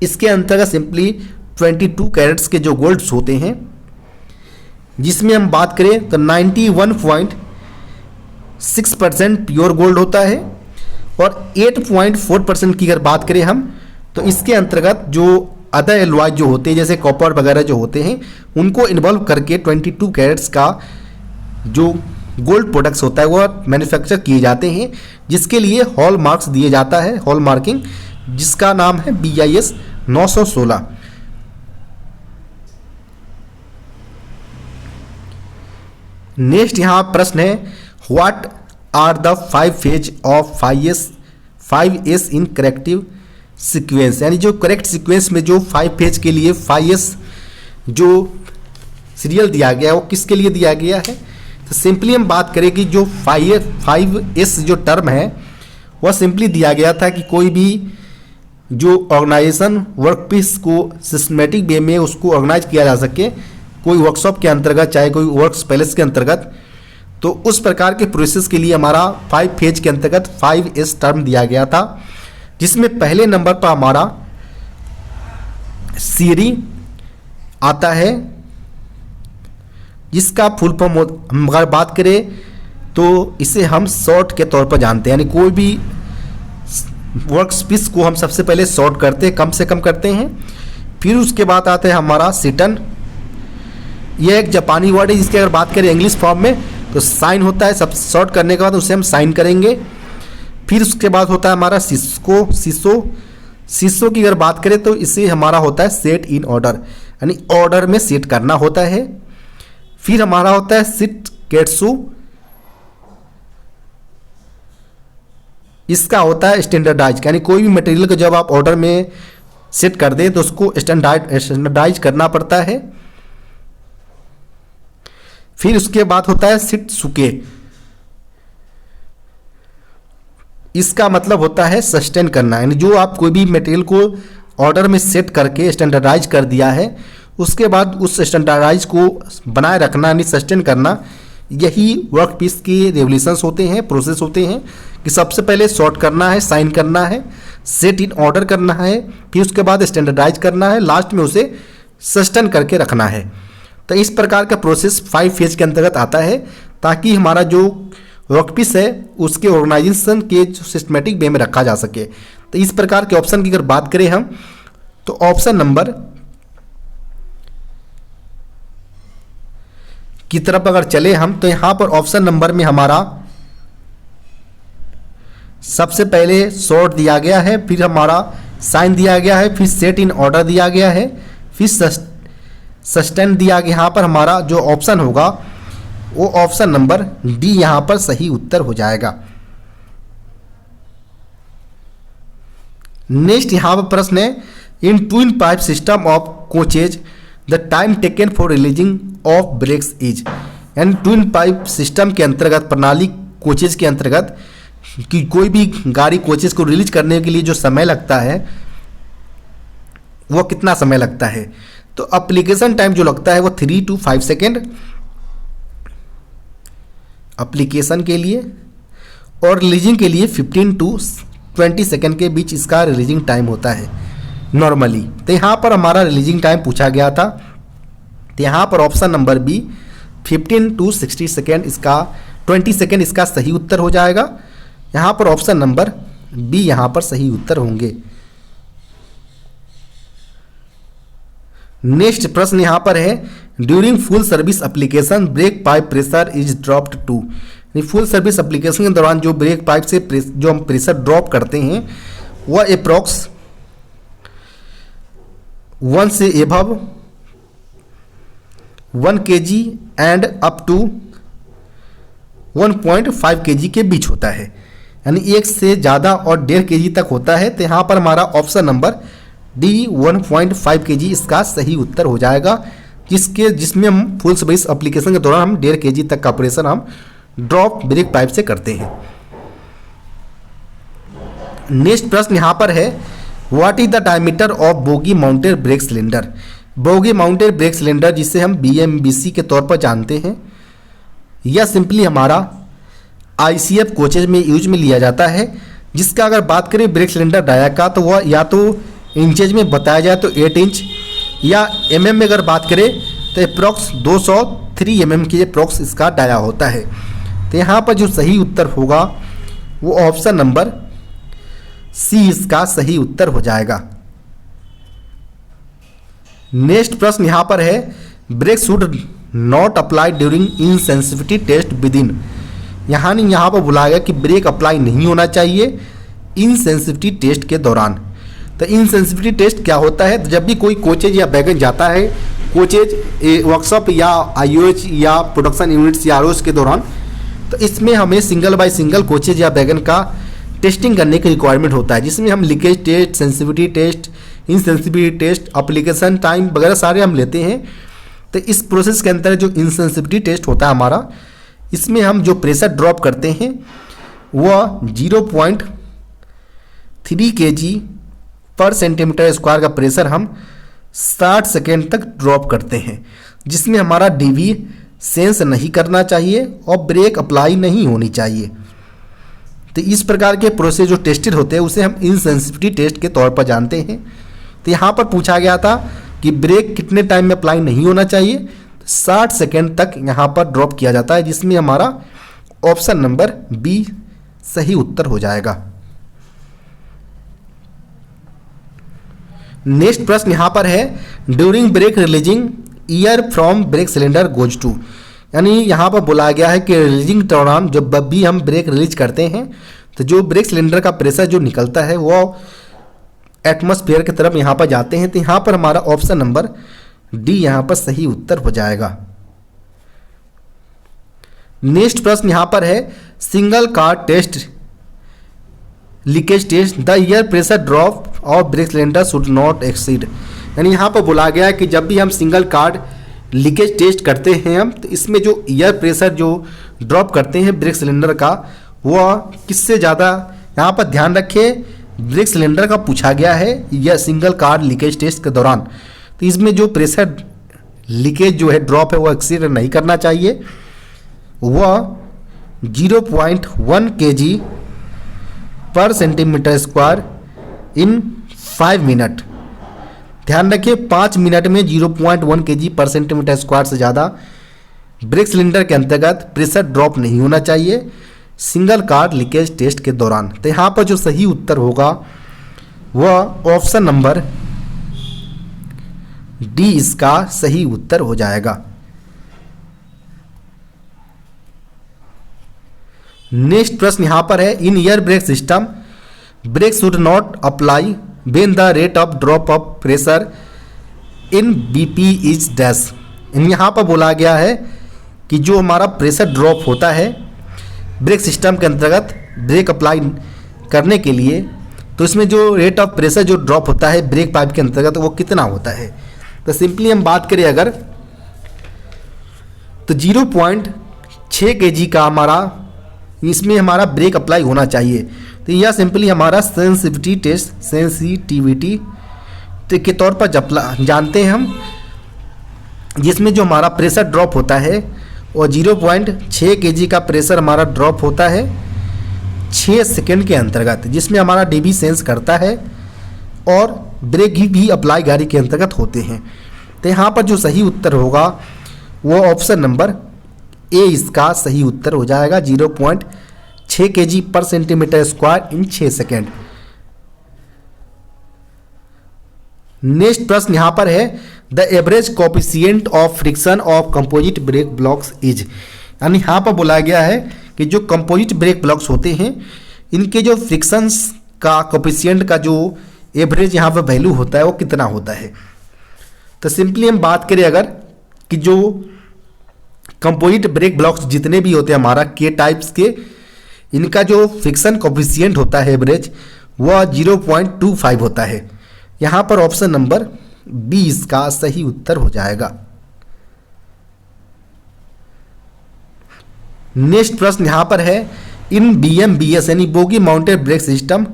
इसके अंतर्गत सिंपली 22 कैरेट्स के जो गोल्ड्स होते हैं, जिसमें हम बात करें तो 91.6% प्योर गोल्ड होता है और 8.4% की अगर बात करें हम तो इसके अंतर्गत जो अदर एलॉय जो होते हैं जैसे कॉपर वगैरह जो होते हैं उनको इन्वॉल्व करके 22 कैरेट्स का जो गोल्ड प्रोडक्ट्स होता है वो मैन्युफैक्चर किए जाते हैं, जिसके लिए हॉल मार्क्स दिए जाता है, हॉल मार्किंग, जिसका नाम है BIS 916। नेक्स्ट यहाँ प्रश्न है, what are the 5 phase of 5S in corrective sequence. यानी जो करेक्ट सीक्वेंस में जो 5 फेज के लिए 5S जो सीरियल दिया गया है वो किसके लिए दिया गया है? तो सिंपली हम बात करें कि जो 5S जो टर्म है वह सिंपली दिया गया था कि कोई भी जो ऑर्गेनाइजेशन वर्कपीस को सिस्टमेटिक वे में उसको ऑर्गेनाइज किया जा सके, कोई वर्कशॉप के अंतर्गत चाहे कोई वर्क्स पैलेस के अंतर्गत, तो उस प्रकार के प्रोसेस के लिए हमारा 5 फेज के अंतर्गत 5S टर्म दिया गया था, जिसमें पहले नंबर पर हमारा सीरी आता है, जिसका फुल फॉर्म हम अगर बात करें तो इसे हम शॉर्ट के तौर पर जानते हैं, यानी कोई भी वर्कपीस को हम सबसे पहले शॉर्ट करते हैं, कम से कम करते हैं। फिर उसके बाद आता है हमारा सिटन, यह एक जापानी वर्ड है जिसकी अगर बात करें इंग्लिश फॉर्म में तो साइन होता है, सब शॉर्ट करने के बाद उसे हम साइन करेंगे। फिर उसके बाद होता है हमारा सीसो की अगर बात करें तो इसे हमारा होता है सेट इन ऑर्डर, यानी ऑर्डर में सेट करना होता है। फिर हमारा होता है सिट केट्सु, इसका होता है स्टैंडर्डाइज, यानी कोई भी मटेरियल को जब आप ऑर्डर में सेट कर दें तो उसको स्टैंडर्डाइज करना पड़ता है। फिर उसके बाद होता है शित्सुके, इसका मतलब होता है सस्टेन करना, यानी जो आप कोई भी मटेरियल को ऑर्डर में सेट करके स्टैंडर्डाइज कर दिया है उसके बाद उस स्टैंडर्डाइज को बनाए रखना यानी सस्टेन करना, यही वर्क पीस के रेवोल्यूशंस होते हैं, प्रोसेस होते हैं कि सबसे पहले सॉर्ट करना है, साइन करना है, सेट इन ऑर्डर करना है, फिर उसके बाद स्टैंडर्डाइज करना है, लास्ट में उसे सस्टेन करके रखना है। तो इस प्रकार का प्रोसेस 5 फेज के अंतर्गत आता है, ताकि हमारा जो वर्कपीस है उसके ऑर्गेनाइजेशन के सिस्टमेटिक वे में रखा जा सके। तो इस प्रकार के ऑप्शन की अगर बात करें हम तो ऑप्शन नंबर की तरफ अगर चले हम तो यहाँ पर ऑप्शन नंबर में हमारा सबसे पहले सॉर्ट दिया गया है, फिर हमारा साइन दिया गया है, फिर सेट इन ऑर्डर दिया गया है, फिर सस्टेन दिया गया। यहाँ पर हमारा जो ऑप्शन होगा वो ऑप्शन नंबर डी यहाँ पर सही उत्तर हो जाएगा। नेक्स्ट यहाँ पर प्रश्न है, in twin pipe system of coaches the time taken for releasing of brakes is, यानी ट्विन पाइप सिस्टम के अंतर्गत प्रणाली कोचेज के अंतर्गत कि कोई भी गाड़ी कोचेज को रिलीज करने के लिए जो समय लगता है वो कितना समय लगता है। तो एप्लीकेशन टाइम जो लगता है वो 3 to 5 सेकेंड एप्लीकेशन के लिए, और रिलीजिंग के लिए 15 to 20 सेकेंड के बीच इसका रिलीजिंग टाइम होता है नॉर्मली। तो यहाँ पर हमारा रिलीजिंग टाइम पूछा गया था, तो यहाँ पर option number B 15 to 60 second, इसका 20 सेकेंड इसका सही उत्तर हो जाएगा। यहाँ पर ऑप्शन नंबर बी यहाँ पर सही उत्तर होंगे। नेक्स्ट प्रश्न यहाँ पर है, during full service application brake pipe pressure is dropped to, full service application के दौरान जो ब्रेक पाइप से जो हम प्रेशर ड्रॉप करते हैं वह अप्रॉक्स 1 से above 1 kg and up to 1.5 kg के बीच होता है, यानी 1 से ज़्यादा और 1.5 kg तक होता है। तो यहाँ पर हमारा ऑप्शन नंबर डी 1.5 kg इसका सही उत्तर हो जाएगा, जिसमें हम फुल सर्विस एप्लीकेशन के दौरान हम 1.5 kg तक का प्रेशर हम ड्रॉप ब्रेक पाइप से करते हैं। नेक्स्ट प्रश्न यहाँ पर है, what is the diameter of bogie mounted brake cylinder, bogie mounted brake cylinder जिसे हम BMBC के तौर पर जानते हैं, यह सिंपली हमारा ICF कोचेज में यूज में लिया जाता है। जिसका अगर बात करें ब्रेक सिलेंडर डाया का तो वह या तो इंचेज में बताया जाए तो 8 इंच, या mm में अगर बात करें तो अप्रॉक्स 203 mm की अप्रॉक्स इसका डाया होता है। तो यहाँ पर जो सही उत्तर होगा वो ऑप्शन नंबर सी इसका सही उत्तर हो जाएगा। नेक्स्ट प्रश्न यहाँ पर है, brake should not apply during insensitivity test within, यहाँ पर बुलाया गया कि ब्रेक अप्लाई नहीं होना चाहिए इनसेंसिटिविटी टेस्ट के दौरान। तो इनसेंसिटिविटी टेस्ट क्या होता है, तो जब भी कोई कोचेज या वैगन जाता है कोचेज वर्कशॉप या IOH या प्रोडक्शन यूनिट्स या ROs के दौरान, तो इसमें हमें सिंगल बाय सिंगल कोचेज या वैगन का टेस्टिंग करने की रिक्वायरमेंट होता है, जिसमें हम leakage test, sensitivity test, insensitivity test, application time वगैरह सारे हम लेते हैं। तो इस प्रोसेस के अंदर जो इनसेंसिटिविटी टेस्ट होता है हमारा, इसमें हम जो प्रेशर ड्रॉप करते हैं वह 0.3 kg पर सेंटीमीटर स्क्वायर का प्रेशर हम 60 सेकेंड तक ड्रॉप करते हैं, जिसमें हमारा DV सेंस नहीं करना चाहिए और ब्रेक अप्लाई नहीं होनी चाहिए। तो इस प्रकार के प्रोसेस जो टेस्टेड होते हैं उसे हम इनसेंसिटिविटी टेस्ट के तौर पर जानते हैं। तो यहाँ पर पूछा गया था कि ब्रेक कितने टाइम में अप्लाई नहीं होना चाहिए, तो 60 सेकेंड तक यहाँ पर ड्रॉप किया जाता है, जिसमें हमारा ऑप्शन नंबर बी सही उत्तर हो जाएगा। नेक्स्ट प्रश्न यहाँ पर है, during brake releasing air from brake cylinder goes to, यानी यहाँ पर बोला गया है कि रिलीजिंग दौरान जब भी हम ब्रेक रिलीज करते हैं तो जो ब्रेक सिलेंडर का प्रेशर जो निकलता है वो एटमॉस्फेयर की तरफ यहाँ पर जाते हैं। तो यहाँ पर हमारा ऑप्शन नंबर डी यहाँ पर सही उत्तर हो जाएगा। नेक्स्ट प्रश्न यहाँ पर है, single car test leakage test the air pressure drop और brake cylinder should not exceed, यानी यहाँ पर बोला गया है कि जब भी हम सिंगल कार्ड लीकेज टेस्ट करते हैं हम, तो इसमें जो एयर प्रेशर जो ड्रॉप करते हैं ब्रेक सिलेंडर का वह किससे ज़्यादा, यहाँ पर ध्यान रखें ब्रेक सिलेंडर का पूछा गया है या सिंगल कार्ड लीकेज टेस्ट के दौरान। तो इसमें जो प्रेशर लीकेज जो है ड्रॉप है वह एक्सीड नहीं करना चाहिए, वह 0.1 kg पर सेंटीमीटर स्क्वायर इन 5 मिनट। ध्यान रखिए 5 मिनट में 0.1 kg पर सेंटीमीटर स्क्वायर से ज़्यादा ब्रेक सिलेंडर के अंतर्गत प्रेशर ड्रॉप नहीं होना चाहिए सिंगल कार्ड लीकेज टेस्ट के दौरान। तो यहाँ पर जो सही उत्तर होगा वह ऑप्शन नंबर डी इसका सही उत्तर हो जाएगा। नेक्स्ट प्रश्न यहाँ पर है, in air brake system brake should not apply when the rate of drop of pressure in BP is dash. यहाँ पर बोला गया है कि जो हमारा प्रेशर ड्रॉप होता है ब्रेक सिस्टम के अंतर्गत ब्रेक अप्लाई करने के लिए, तो इसमें जो रेट ऑफ प्रेशर जो ड्रॉप होता है ब्रेक पाइप के अंतर्गत वो कितना होता है। तो सिंपली हम बात करें अगर तो 0.6 kg का हमारा इसमें हमारा ब्रेक अप्लाई होना चाहिए। तो यह सिंपली हमारा सेंसिटिविटी के तौर पर जानते हैं हम, जिसमें जो हमारा प्रेशर ड्रॉप होता है और 0.6 kg का प्रेशर हमारा ड्रॉप होता है 6 सेकेंड के अंतर्गत, जिसमें हमारा डीबी सेंस करता है और ब्रेक भी अप्लाई गाड़ी के अंतर्गत होते हैं। तो यहाँ पर जो सही उत्तर होगा वो ऑप्शन नंबर ए इसका सही उत्तर हो जाएगा, 0.6 kg पर centimetre square in 6 second. Next प्रश्न यहाँ पर है, the average coefficient of friction of composite brake blocks is, यानी यहाँ पर बोला गया है कि जो कंपोजिट ब्रेक ब्लॉक्स होते हैं इनके जो फ्रिक्शंस का कोफिशिएंट का जो एवरेज यहाँ पर वैल्यू होता है वो कितना होता है। तो सिंपली हम बात करें अगर कि जो कंपोजिट ब्रेक ब्लॉक्स जितने भी होते हैं हमारा के टाइप्स के, इनका जो फ्रिक्शन कोफिशिएंट होता है एवरेज वह 0.25 होता है। यहाँ पर ऑप्शन नंबर बी इसका सही उत्तर हो जाएगा। नेक्स्ट प्रश्न यहाँ पर है, इन BMBS यानी bogie mounted brake system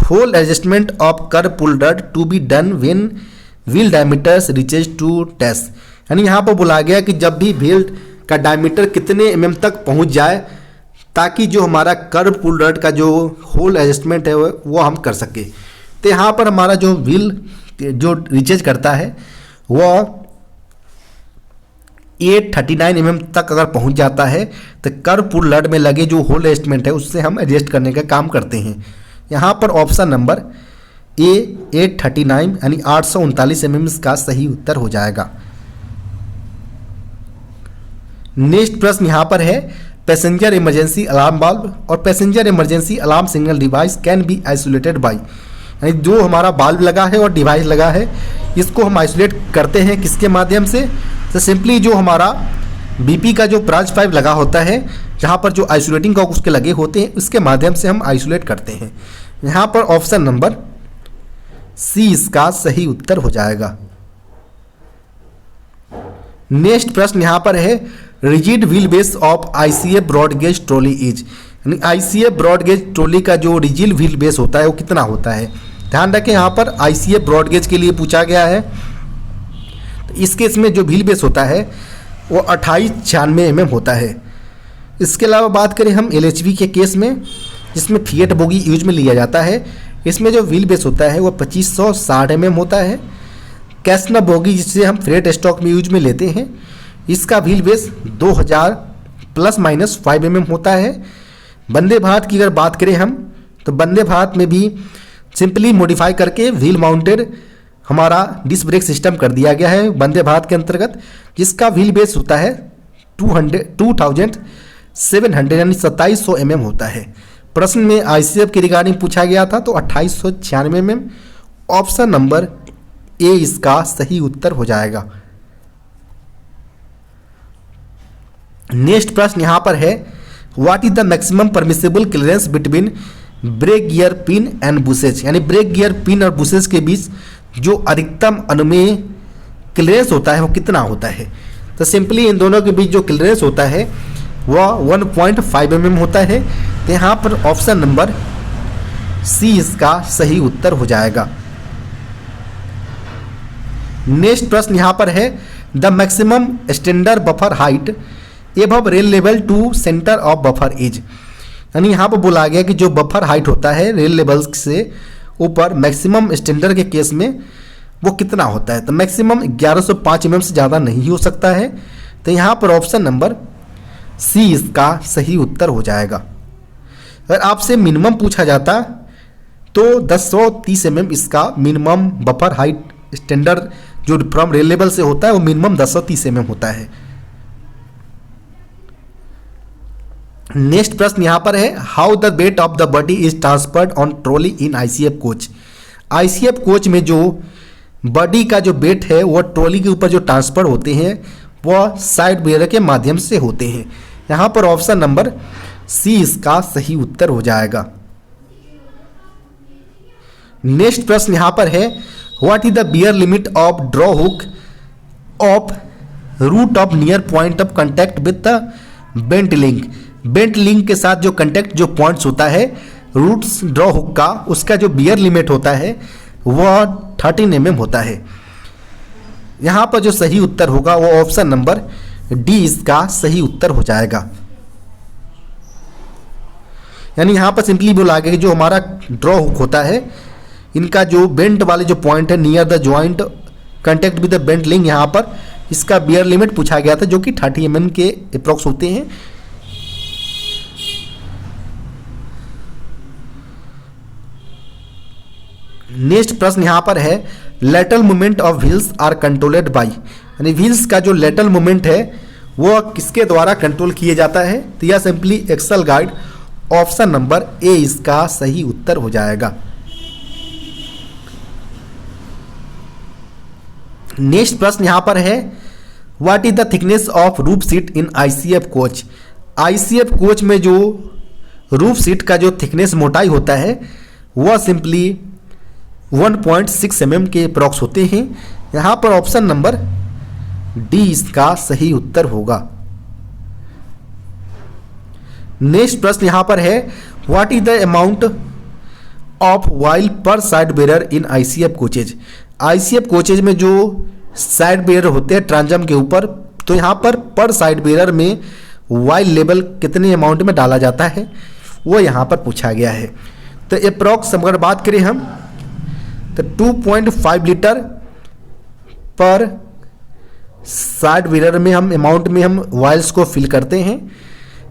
whole adjustment of curve pull rod to be done when wheel diameters reaches to test, यानी यहाँ पर बोला गया कि जब भी व्हील का डायमीटर कितने mm तक पहुँच जाए ताकि जो हमारा कर्व पुल रड का जो होल एडजस्टमेंट है वो हम कर सके। तो यहाँ पर हमारा जो व्हील जो रीचेज करता है वह 839 mm तक अगर पहुँच जाता है तो कर्व पुल रड में लगे जो होल एडजस्टमेंट है उससे हम एडजस्ट करने का काम करते हैं। यहाँ पर ऑप्शन नंबर ए 839 यानी 839 mm का सही उत्तर हो जाएगा। नेक्स्ट प्रश्न यहाँ पर है, पैसेंजर इमरजेंसी अलार्म बाल्ब और passenger emergency alarm signal device can be isolated by, यानी जो हमारा बाल्ब लगा है और डिवाइस लगा है इसको हम आइसोलेट करते हैं किसके माध्यम से। तो सिंपली जो हमारा बीपी का जो ब्रांच पाइप लगा होता है जहाँ पर जो आइसोलेटिंग कॉक उसके लगे होते हैं उसके माध्यम से हम आइसोलेट करते हैं। यहाँ पर ऑप्शन नंबर सी इसका सही उत्तर हो जाएगा। नेक्स्ट प्रश्न यहाँ पर है, rigid wheel base of ICA broad gauge trolley is, यानी ICA ब्रॉड गेज ट्रॉली का जो रिजिड व्हील बेस होता है वो कितना होता है। ध्यान रखें यहाँ पर ICA ब्रॉड गेज के लिए पूछा गया है। तो इस केस में जो व्हील बेस होता है वो 2896 mm होता है। इसके अलावा बात करें हम LHV के केस में, जिसमें फिएट बोगी यूज में लिया जाता है, इसमें जो व्हील बेस होता है वो 2560 mm होता है। कैसना बोगी जिसे हम फ्रेट स्टॉक में यूज में लेते हैं, इसका व्हील बेस 2000 ± 5 mm होता है। वंदे भारत की अगर बात करें हम, तो वंदे भारत में भी सिंपली मॉडिफाई करके व्हील माउंटेड हमारा डिस्क ब्रेक सिस्टम कर दिया गया है वंदे भारत के अंतर्गत, जिसका व्हील बेस होता है 2700 यानी 2700 mm होता है। प्रश्न में ICF की रिगार्डिंग पूछा गया था, तो 2896 mm ऑप्शन नंबर ए इसका सही उत्तर हो जाएगा। नेक्स्ट प्रश्न यहां पर है, what is the maximum permissible clearance between brake gear pin and bushes, यानी ब्रेक गियर पिन और बुशेज के बीच जो अधिकतम अनुमेय क्लियरेंस होता है वो कितना होता है। तो सिंपली इन दोनों के बीच जो क्लियरेंस होता है वह 1.5 mm होता है। तो यहाँ पर ऑप्शन नंबर सी इसका सही उत्तर हो जाएगा। नेक्स्ट प्रश्न यहाँ पर है, the maximum standard buffer height above rail level to centre of buffer is, यानी यहाँ पर बोला गया कि जो बफर हाइट होता है रेल लेवल से ऊपर मैक्सिमम स्टैंडर्ड के केस में वो कितना होता है। तो मैक्सिमम 1105 mm से ज़्यादा नहीं हो सकता है। तो यहाँ पर ऑप्शन नंबर सी इसका सही उत्तर हो जाएगा। अगर आपसे मिनिमम पूछा जाता तो 1030 mm इसका मिनिमम बफर हाइट स्टैंडर्ड जो फ्रॉम रेल लेवल से होता है वो मिनिमम 1030 mm होता है। नेक्स्ट प्रश्न यहां पर है, how the weight of the body is transferred on trolley in ICF coach. ICF coach में जो बॉडी का जो वेट है वो ट्रॉली के ऊपर जो ट्रांसफर होते हैं वह साइड बेयर के माध्यम से होते हैं। यहां पर ऑप्शन नंबर सी इसका सही उत्तर हो जाएगा। नेक्स्ट प्रश्न यहां पर है, what is the wear limit of draw hook of root of near point of contact with the bent link. Bent link के साथ जो कांटेक्ट जो पॉइंट्स होता है रूट्स ड्रॉ हुक का, उसका जो बियर लिमिट होता है वह 13 mm होता है। यहां पर जो सही उत्तर होगा वो ऑप्शन नंबर डी इसका सही उत्तर हो जाएगा। यानी यहां पर सिंपली बोला गया कि जो हमारा ड्रॉ हुक होता है इनका जो बेंट वाले जो पॉइंट है near the joint contact with the bent link, यहां पर इसका बियर लिमिट पूछा गया था जो कि 30 mm के अप्रॉक्स होते हैं। नेक्स्ट प्रश्न यहां पर है, lateral movement of wheels are controlled by, यानी व्हील्स का जो लेटरल मूवमेंट है वो किसके द्वारा कंट्रोल किया जाता है। तो यह simply axle guide, option number A इसका सही उत्तर हो जाएगा। नेक्स्ट प्रश्न यहां पर है, what is the thickness of roof seat in ICF coach. ICF coach में जो रूफ सीट का जो थिकनेस मोटाई होता है वह सिंपली 1.6 mm के अप्रॉक्स होते हैं। यहां पर ऑप्शन नंबर डी इसका सही उत्तर होगा। नेक्स्ट प्रश्न यहां पर है, what is the amount of while पर साइड बेरर इन ICF कोचेज। ICF कोचेज में जो साइड बेरर होते हैं ट्रांजम के ऊपर, तो यहाँ पर साइड बेरर में वाइल लेवल कितने अमाउंट में डाला जाता है वो यहाँ पर पूछा गया है। तो अप्रॉक्स अगर बात करें हम तो 2.5 लीटर पर साइड बेरर में हम अमाउंट में हम वाइल्स को फिल करते हैं।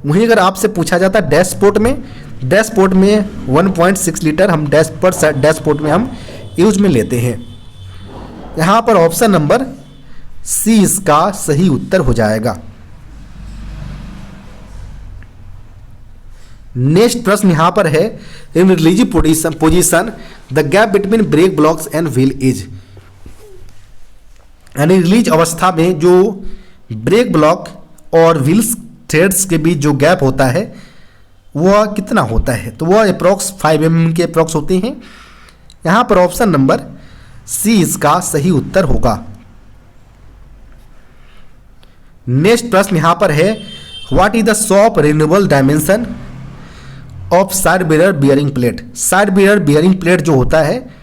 वहीं अगर आपसे पूछा जाता है डैशपोर्ट में 1.6 लीटर हम डैशपोर्ट में हम यूज में लेते हैं। यहाँ पर ऑप्शन नंबर सी इसका सही उत्तर हो जाएगा। नेक्स्ट प्रश्न यहाँ पर है, in released position the gap between brake blocks and wheel is, यानी रिलीज अवस्था में जो ब्रेक ब्लॉक और व्हील्स थ्रेड्स के बीच जो गैप होता है वह कितना होता है। तो वह अप्रॉक्स 5 mm के अप्रॉक्स होते हैं। यहाँ पर ऑप्शन नंबर सी इसका सही उत्तर होगा। नेक्स्ट प्रश्न यहां पर है, what is the shop renewable dimension of side bearer bearing plate. Side bearer bearing plate जो होता है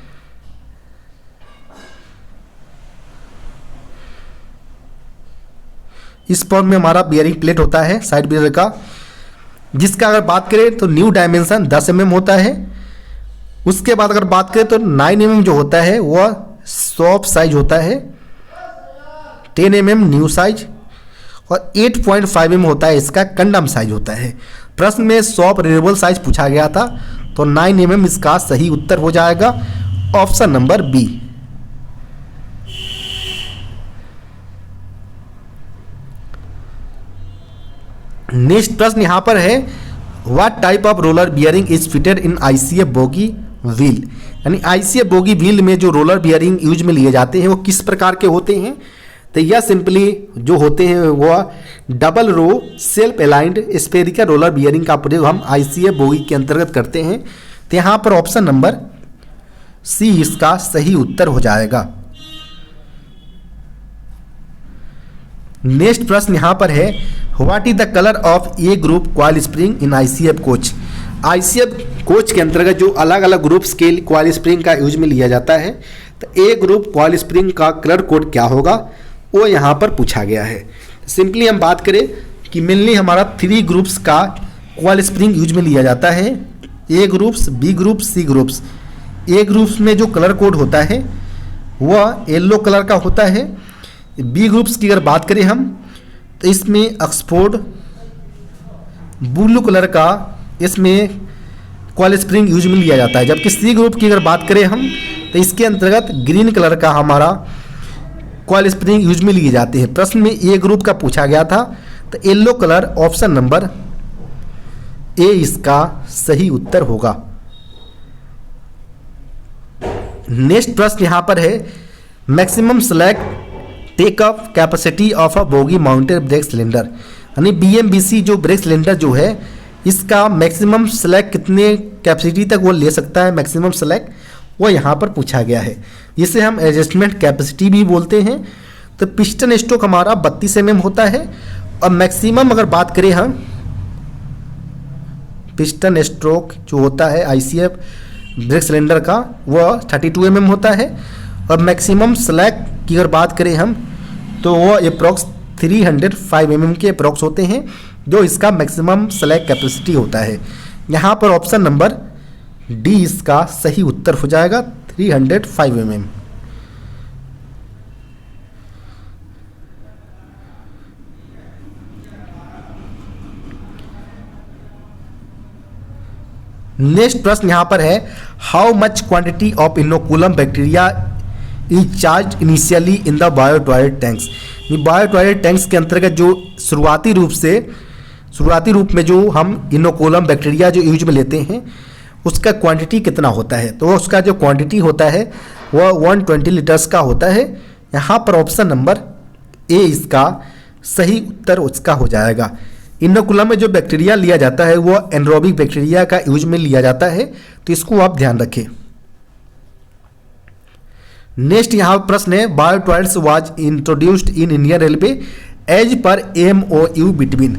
इस फॉर्म में हमारा बियरिंग प्लेट होता है साइड बियर का, जिसका अगर बात करें तो न्यू डायमेंशन 10 mm होता है। उसके बाद अगर बात करें तो 9 mm जो होता है वह शॉप साइज होता है, 10 mm न्यू साइज और 8.5 mm होता है इसका कंडम साइज होता है। प्रश्न में शॉप रिलेबल साइज पूछा गया था, तो 9 mm इसका सही उत्तर हो जाएगा, ऑप्शन नंबर बी। नेक्स्ट प्रश्न यहां पर है, what type of roller bearing is fitted in ICF bogie wheel. यानी आईसीएफ बोगी व्हील में जो रोलर बियरिंग यूज में लिए जाते हैं वो किस प्रकार के होते हैं। तो यह सिंपली जो होते हैं वह double row self aligned spherical roller bearing का प्रयोग हम आईसीएफ बोगी के अंतर्गत करते हैं। तो यहाँ पर ऑप्शन नंबर सी इसका सही उत्तर हो जाएगा। नेक्स्ट प्रश्न यहाँ पर है, what is the colour of A group coil spring in ICF coach. ICF coach के अंतर्गत जो अलग अलग ग्रुप्स के कॉइल स्प्रिंग का यूज में लिया जाता है, तो ए ग्रुप कॉइल स्प्रिंग का कलर कोड क्या होगा वो यहाँ पर पूछा गया है। सिंपली हम बात करें कि मेनली हमारा 3 ग्रुप्स का कॉइल स्प्रिंग यूज में लिया जाता है, ए ग्रुप्स, बी ग्रुप्स, सी ग्रुप्स। ए ग्रुप्स में जो कलर कोड होता है वह येलो कलर का होता है। बी ग्रुप्स की अगर बात करें हम तो इसमें ऑक्सफोर्ड ब्लू कलर का इसमें कॉइल स्प्रिंग यूज में लिया जाता है। जबकि सी ग्रुप की अगर बात करें हम तो इसके अंतर्गत ग्रीन कलर का हमारा कॉइल स्प्रिंग यूज में लिए जाते हैं। प्रश्न में ए ग्रुप का पूछा गया था, तो yellow colour option number A इसका सही उत्तर होगा। नेक्स्ट प्रश्न यहां पर है, maximum slack take up capacity of a bogie mounted brake cylinder. यानी बीएमबीसी जो ब्रेक सिलेंडर जो है इसका मैक्सिमम स्लैग कितने कैपेसिटी तक वो ले सकता है, मैक्सिमम स्लैग वो यहाँ पर पूछा गया है। इसे हम एडजस्टमेंट कैपेसिटी भी बोलते हैं। तो पिस्टन स्ट्रोक हमारा 32 mm होता है और मैक्सिमम अगर बात करें हम पिस्टन स्ट्रोक जो होता है आईसीएफ ब्रेक सिलेंडर का वह 32 mm होता है और मैक्सिमम स्लैग की अगर बात करें हम तो वो अप्रॉक्स 305 mm के अप्रॉक्स होते हैं, जो इसका मैक्सिमम स्लैग कैपेसिटी होता है। यहाँ पर ऑप्शन नंबर डी इसका सही उत्तर हो जाएगा, 305 mm। नेक्स्ट प्रश्न यहाँ पर है, how much quantity of inoculum bacteria is charge initially in the bio toilet tanks. Bio toilet tanks के अंतर्गत जो शुरुआती रूप में जो हम इनोकुलम बैक्टीरिया जो यूज में लेते हैं उसका क्वांटिटी कितना होता है। तो उसका जो क्वांटिटी होता है वह 120 लीटर्स का होता है। यहाँ पर ऑप्शन नंबर ए इसका सही उत्तर उसका हो जाएगा। इनोकुलम में जो बैक्टीरिया लिया जाता है वो एनरोबिक बैक्टीरिया का यूज में लिया जाता है, तो इसको आप ध्यान रखें। नेक्स्ट यहाँ प्रश्न है, bio toilets was introduced in Indian railway as per MOU between.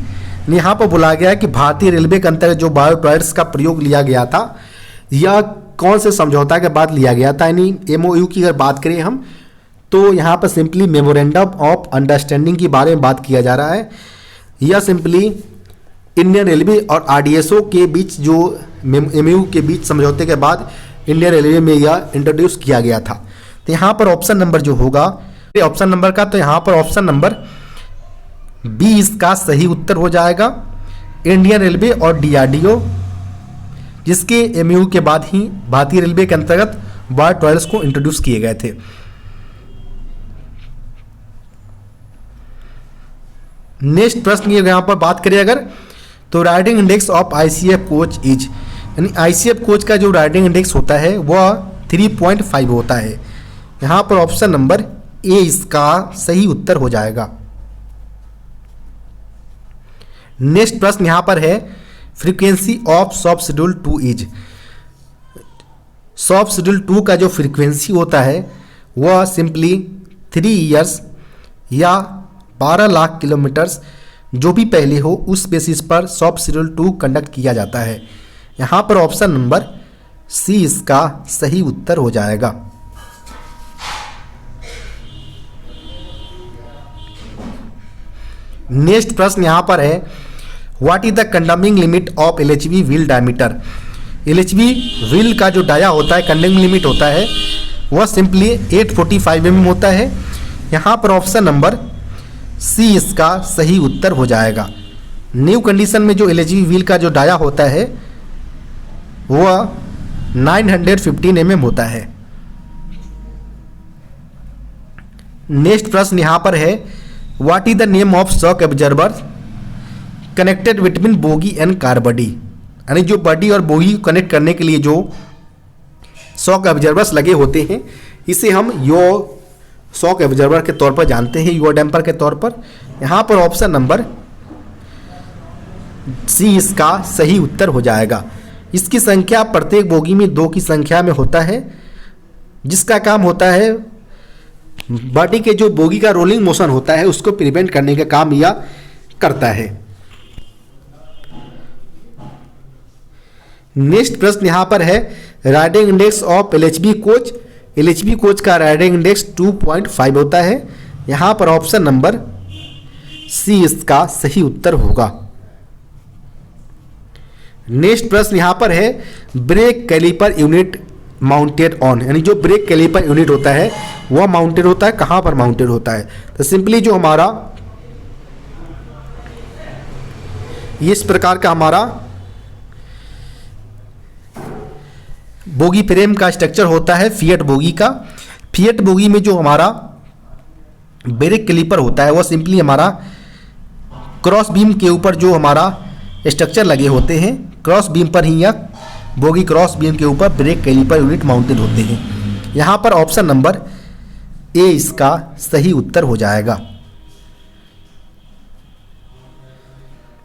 यहाँ पर बोला गया कि भारतीय रेलवे के अंतर्गत जो बायो टॉयलेट्स का प्रयोग लिया गया था यह कौन से समझौता के बाद लिया गया था। यानी MOU की अगर बात करें हम तो यहाँ पर सिंपली मेमोरेंडम ऑफ अंडरस्टैंडिंग के बारे में बात किया जा रहा है। यह सिंपली इंडियन रेलवे और RDSO के बीच जो MOU के बीच समझौते के बाद इंडियन रेलवे में यह इंट्रोड्यूस किया गया था। तो यहाँ पर ऑप्शन नंबर जो होगा ऑप्शन नंबर का, तो यहाँ पर ऑप्शन नंबर बी इसका सही उत्तर हो जाएगा, इंडियन रेलवे और DRDO, जिसके MOU के बाद ही भारतीय रेलवे के अंतर्गत बायो टॉयलेट्स को इंट्रोड्यूस किए गए थे। नेक्स्ट प्रश्न ये यहाँ पर बात करें अगर तो riding index of ICF coach is, यानी ICF कोच का जो राइडिंग इंडेक्स होता है वह 3.5 होता है। यहाँ पर ऑप्शन नंबर ए इसका सही उत्तर हो जाएगा। नेक्स्ट प्रश्न यहाँ पर है, frequency of soft schedule 2 is. Soft schedule 2 का जो फ्रीक्वेंसी होता है वह सिंपली 3 ईयर्स या 12 लाख किलोमीटर्स जो भी पहले हो उस बेसिस पर सॉफ्ट शेड्यूल 2 कंडक्ट किया जाता है। यहाँ पर ऑप्शन नंबर सी इसका सही उत्तर हो जाएगा। नेक्स्ट प्रश्न यहाँ पर है, what is the कंडमिंग limit of LHV wheel diameter. LHV wheel का जो डाया होता है, कंडमिंग लिमिट होता है, वह सिंपली 845 mm होता है। यहाँ पर ऑप्शन नंबर सी इसका सही उत्तर हो जाएगा। न्यू कंडीशन में जो LHV व्हील का जो डाया होता है वह 915 mm होता है। नेक्स्ट प्रश्न यहाँ पर है, what is the name of shock absorber connected between bogie and car body. यानी जो बॉडी और बोगी को कनेक्ट करने के लिए जो शॉक एब्जर्वर्स लगे होते हैं, इसे हम यो शॉक एब्जर्वर के तौर पर जानते हैं, यो डैम्पर के तौर पर। यहाँ पर ऑप्शन नंबर सी इसका सही उत्तर हो जाएगा। इसकी संख्या प्रत्येक बोगी में 2 की संख्या में होता है, जिसका काम होता है बॉडी के जो बोगी का रोलिंग मोशन होता है उसको प्रिवेंट करने का काम यह करता है। नेक्स्ट प्रश्न यहाँ पर है, riding index of LHV coach. LHV coach का राइडिंग इंडेक्स 2.5 होता है। यहाँ पर ऑप्शन नंबर सी इसका सही उत्तर होगा। नेक्स्ट प्रश्न यहाँ पर है, brake caliper unit mounted on. यानी जो ब्रेक कैलिपर यूनिट होता है वह माउंटेड होता है, कहाँ पर माउंटेड होता है? तो सिंपली जो हमारा इस प्रकार का हमारा बोगी फ्रेम का स्ट्रक्चर होता है फिएट बोगी का। फिएट बोगी में जो हमारा ब्रेक कैलिपर होता है वह सिंपली हमारा क्रॉस बीम के ऊपर जो हमारा स्ट्रक्चर लगे होते हैं, क्रॉस बीम पर ही या बोगी क्रॉस बीम के ऊपर ब्रेक कैलिपर यूनिट माउंटेड होते हैं। यहाँ पर ऑप्शन नंबर ए इसका सही उत्तर हो जाएगा।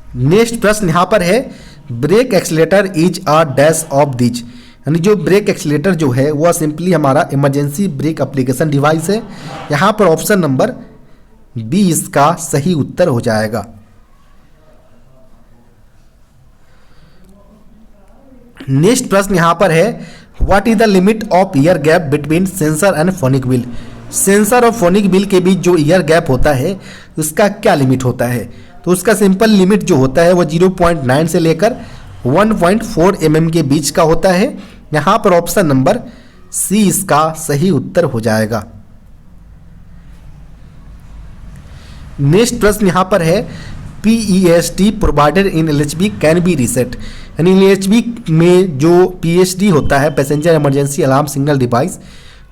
नेक्स्ट प्रश्न यहाँ पर है, brake accelerator is a dash of which. यानी जो ब्रेक एक्सीलेटर जो है वह सिंपली हमारा इमरजेंसी ब्रेक एप्लीकेशन डिवाइस है। यहाँ पर ऑप्शन नंबर बी इसका सही उत्तर हो जाएगा। नेक्स्ट प्रश्न यहाँ पर है, what is the limit of year gap between sensor and phonic wheel. Sensor और फोनिक व्हील के बीच जो ईयर गैप होता है उसका क्या लिमिट होता है? तो उसका सिंपल लिमिट जो होता है वह 0.9 से लेकर 1.4 mm के बीच का होता है। यहाँ पर ऑप्शन नंबर सी इसका सही उत्तर हो जाएगा। नेक्स्ट प्रश्न यहाँ पर है, PESD provided in LHV can be reset. यानी LHV में जो PSD होता है, passenger emergency alarm signal device,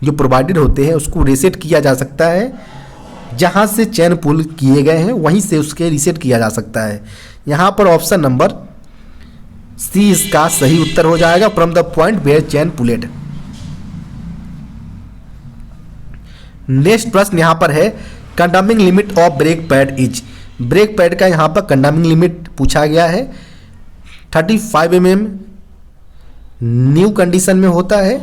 जो प्रोवाइडेड होते हैं उसको रीसेट किया जा सकता है। जहाँ से चैन पुल किए गए हैं वहीं से उसके रीसेट किया जा सकता है। यहाँ पर ऑप्शन नंबर सी इसका सही उत्तर हो जाएगा, from the point where chain pulled. Next प्रश्न यहाँ पर है, condemning limit of brake pad is. Brake pad का यहाँ पर कंडमिंग लिमिट पूछा गया है, 35 mm न्यू कंडीशन में होता है,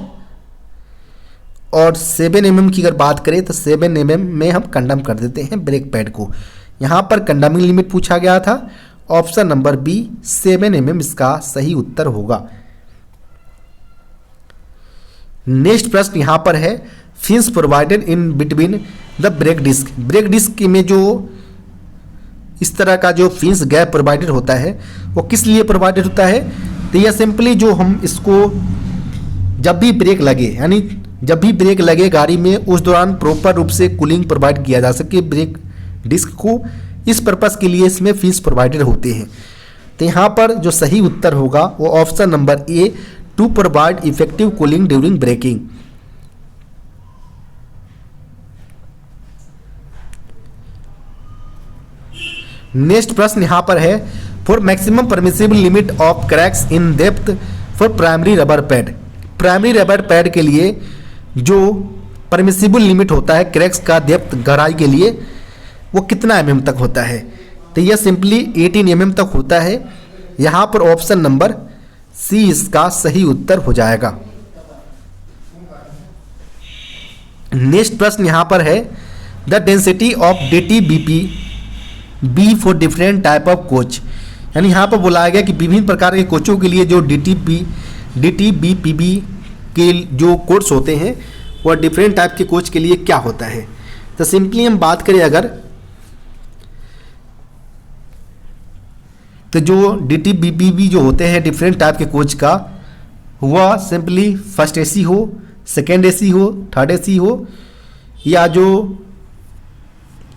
और 7 mm की अगर बात करें तो 7 mm में हम कंडम कर देते हैं ब्रेक पैड को। यहाँ पर कंडमिंग लिमिट पूछा गया था, ऑप्शन नंबर बी 7 mm इसका सही उत्तर होगा। नेक्स्ट प्रश्न यहाँ पर है, fins provided in between the brake disc. Brake disc में जो इस तरह का जो फिन्स गैप प्रोवाइडेड होता है वो किस लिए प्रोवाइडेड होता है? तो यह सिंपली जो हम इसको जब भी ब्रेक लगे, यानी जब भी ब्रेक लगे गाड़ी में, उस दौरान प्रॉपर रूप से कूलिंग प्रोवाइड किया जा सके ब्रेक डिस्क को, इस पर्पस के लिए इसमें फिन्स प्रोवाइडेड होते हैं। तो यहाँ पर जो सही उत्तर होगा वो option number A, to provide effective cooling during braking. Next प्रश्न यहाँ पर है, for maximum permissible limit of cracks in depth for primary rubber pad. Primary rubber pad के लिए जो परमिसिबल लिमिट होता है क्रैक्स का डेप्थ गहराई के लिए वो कितना mm तक होता है? तो यह सिंपली 18 mm तक होता है। यहाँ पर ऑप्शन नंबर सी इसका सही उत्तर हो जाएगा। नेक्स्ट प्रश्न यहाँ पर है, the density of DTBP be for different type of coach. यानी यहाँ पर बुलाया गया कि विभिन्न प्रकार के कोचों के लिए जो DTBPB के जो कोड्स होते हैं वह डिफरेंट टाइप के कोच के लिए क्या होता है? तो सिंपली हम बात करें अगर तो जो DTBBB जो होते हैं डिफरेंट टाइप के कोच का, वह सिंपली फर्स्ट AC हो, सेकेंड AC हो, थर्ड AC हो, या जो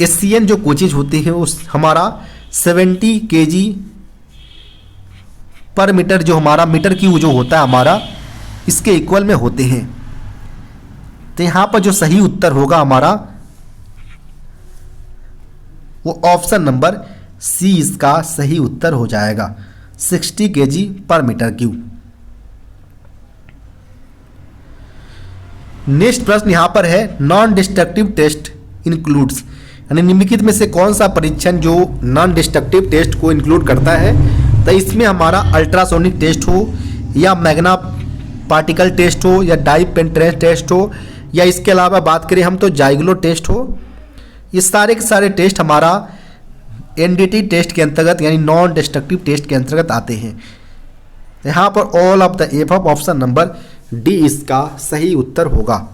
SCN जो कोचेज होते हैं उस हमारा 70 kg पर मीटर, जो हमारा मीटर क्यूब जो होता है हमारा, इसके इक्वल में होते हैं। तो यहाँ पर जो सही उत्तर होगा हमारा वो ऑप्शन नंबर C इसका सही उत्तर हो जाएगा, 60 kg पर मीटर क्यूब। नेक्स्ट प्रश्न यहाँ पर है, नॉन डिस्ट्रक्टिव टेस्ट इंक्लूड्स, यानी निम्नलिखित में से कौन सा परीक्षण जो नॉन डिस्ट्रक्टिव टेस्ट को इंक्लूड करता है। तो इसमें हमारा अल्ट्रासोनिक टेस्ट हो, या मैग्ना पार्टिकल टेस्ट हो, या डाई पेनिट्रेंस टेस्ट हो, या इसके अलावा बात करें हम तो जाइग्लो टेस्ट हो। ये सारे के सारे टेस्ट हमारा NDT टेस्ट के अंतर्गत यानी नॉन डिस्ट्रक्टिव टेस्ट के अंतर्गत आते हैं। यहाँ पर all of the above option number D इसका सही उत्तर होगा।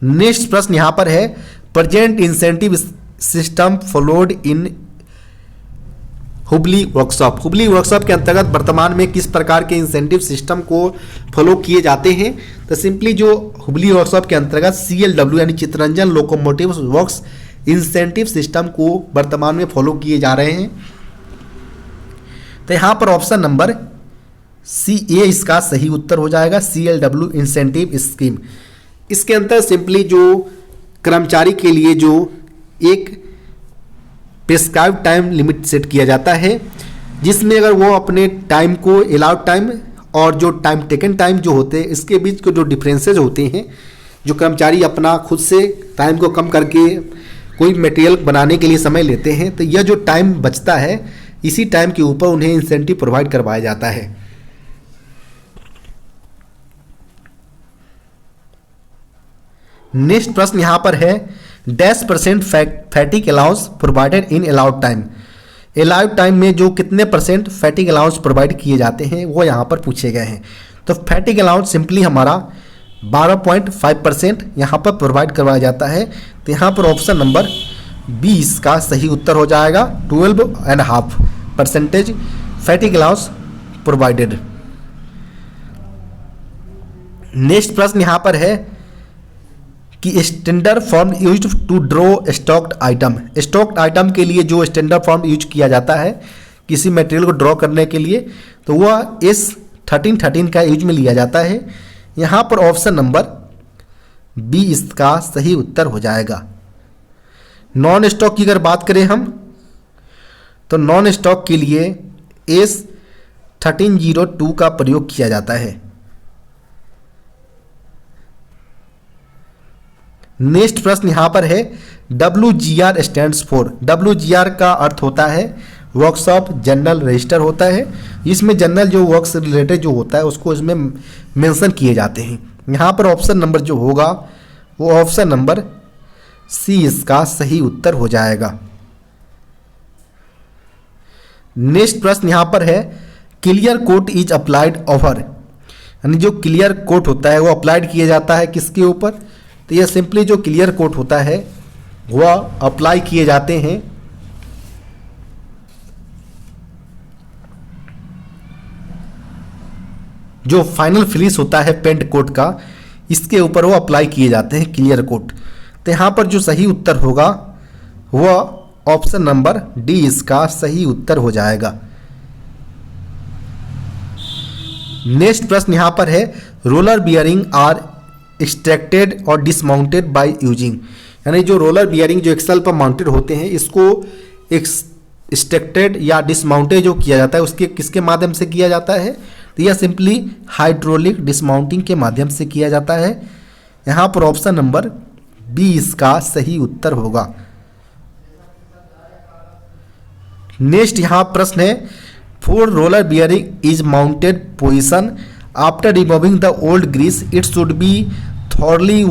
नेक्स्ट प्रश्न यहां पर है, present incentive system followed in Hubli workshop. Hubli workshop के अंतर्गत वर्तमान में किस प्रकार के इंसेंटिव सिस्टम को फॉलो किए जाते हैं। तो सिंपली जो हुबली वर्कशॉप के अंतर्गत CLW यानी Chittaranjan locomotive works incentive system को वर्तमान में फॉलो किए जा रहे हैं। तो यहाँ पर ऑप्शन नंबर CA इसका सही उत्तर हो जाएगा, CLW इंसेंटिव स्कीम। इसके अंतर सिंपली जो कर्मचारी के लिए जो एक प्रिस्क्राइब टाइम लिमिट सेट किया जाता है, जिसमें अगर वो अपने टाइम को अलाउड टाइम और जो टाइम टेकन टाइम जो होते हैं इसके बीच के जो डिफरेंसेज होते हैं, जो कर्मचारी अपना खुद से टाइम को कम करके कोई मटेरियल बनाने के लिए समय लेते हैं, तो यह जो टाइम बचता है इसी टाइम के ऊपर उन्हें इंसेंटिव प्रोवाइड करवाया जाता है। नेक्स्ट प्रश्न यहां पर है, %% fatigue allowance provided in allowed time. Allowed time में जो कितने % फैटिग अलाउंस प्रोवाइड किए जाते हैं वो यहां पर पूछे गए हैं। तो फैटिग अलाउंस सिंपली हमारा 12.5% यहाँ पर प्रोवाइड करवाया जाता है। तो यहाँ पर ऑप्शन नंबर B इसका सही उत्तर हो जाएगा, 12.5% फैटिग अलाउंस प्रोवाइडेड। नेक्स्ट प्रश्न यहाँ पर है कि standard form used to draw stocked item. Stocked item के लिए जो स्टैंडर्ड फॉर्म यूज किया जाता है किसी मटेरियल को ड्रॉ करने के लिए, तो वह S1313 का यूज में लिया जाता है। यहाँ पर ऑप्शन नंबर B इसका सही उत्तर हो जाएगा। नॉन स्टॉक की अगर बात करें हम, तो नॉन स्टॉक के लिए S1302 का प्रयोग किया जाता है। नेक्स्ट प्रश्न यहां पर है, WGR स्टैंड्स फॉर। WGR का अर्थ होता है वर्कशॉप जनरल रजिस्टर होता है। इसमें जनरल जो वर्क से रिलेटेड जो होता है उसको इसमें मेंशन किए जाते हैं। यहाँ पर ऑप्शन नंबर जो होगा वो ऑप्शन नंबर C इसका सही उत्तर हो जाएगा। नेक्स्ट प्रश्न यहाँ पर है, clear coat is applied over, यानी जो क्लियर कोट होता है वो अप्लाइड किया जाता है किसके ऊपर। तो यह सिंपली जो क्लियर कोट होता है वह अप्लाई किए जाते हैं जो फाइनल फिनिश होता है पेंट कोट का, इसके ऊपर वो अप्लाई किए जाते हैं क्लियर कोट। तो यहाँ पर जो सही उत्तर होगा वह ऑप्शन नंबर D इसका सही उत्तर हो जाएगा। नेक्स्ट प्रश्न यहाँ पर है, रोलर बियरिंग आर एक्सट्रैक्टेड और डिसमाउंटेड बाय यूजिंग, यानी जो रोलर बियरिंग जो एक्सल पर माउंटेड होते हैं इसको एक्सट्रैक्टेड या डिसमाउंटेड जो किया जाता है उसके किसके माध्यम से किया जाता है। तो यह सिंपली हाइड्रोलिक डिसमाउंटिंग के माध्यम से किया जाता है। यहाँ पर ऑप्शन नंबर B इसका सही उत्तर होगा। नेक्स्ट यहाँ प्रश्न है, for roller bearing is mounted position after removing the old grease it should be thoroughly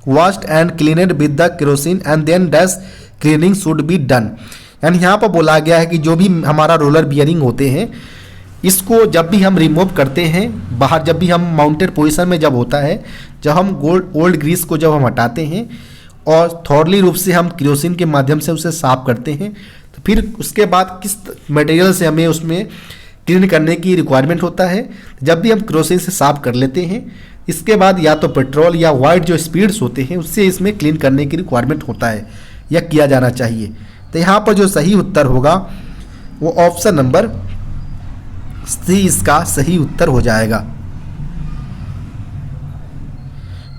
washed and cleaned with the kerosene and then dash cleaning should be done। यानी यहाँ पर बोला गया है कि जो भी हमारा रोलर बियरिंग होते हैं इसको जब भी हम रिमूव करते हैं बाहर, जब भी हम माउंटेड पोजीशन में जब होता है, जब हम ओल्ड ग्रीस को जब हम हटाते हैं और थॉरली रूप से हम केरोसिन के माध्यम से उसे साफ करते हैं। तो फिर उसके बाद किस मटेरियल से हमें उसमें क्लीन करने की रिक्वायरमेंट होता है, जब भी हम केरोसिन से साफ कर लेते हैं इसके बाद या तो पेट्रोल या वाइट जो स्पीड्स होते हैं उससे इसमें क्लीन करने की रिक्वायरमेंट होता है या किया जाना चाहिए। तो यहाँ पर जो सही उत्तर होगा वो ऑप्शन नंबर सी इसका सही उत्तर हो जाएगा।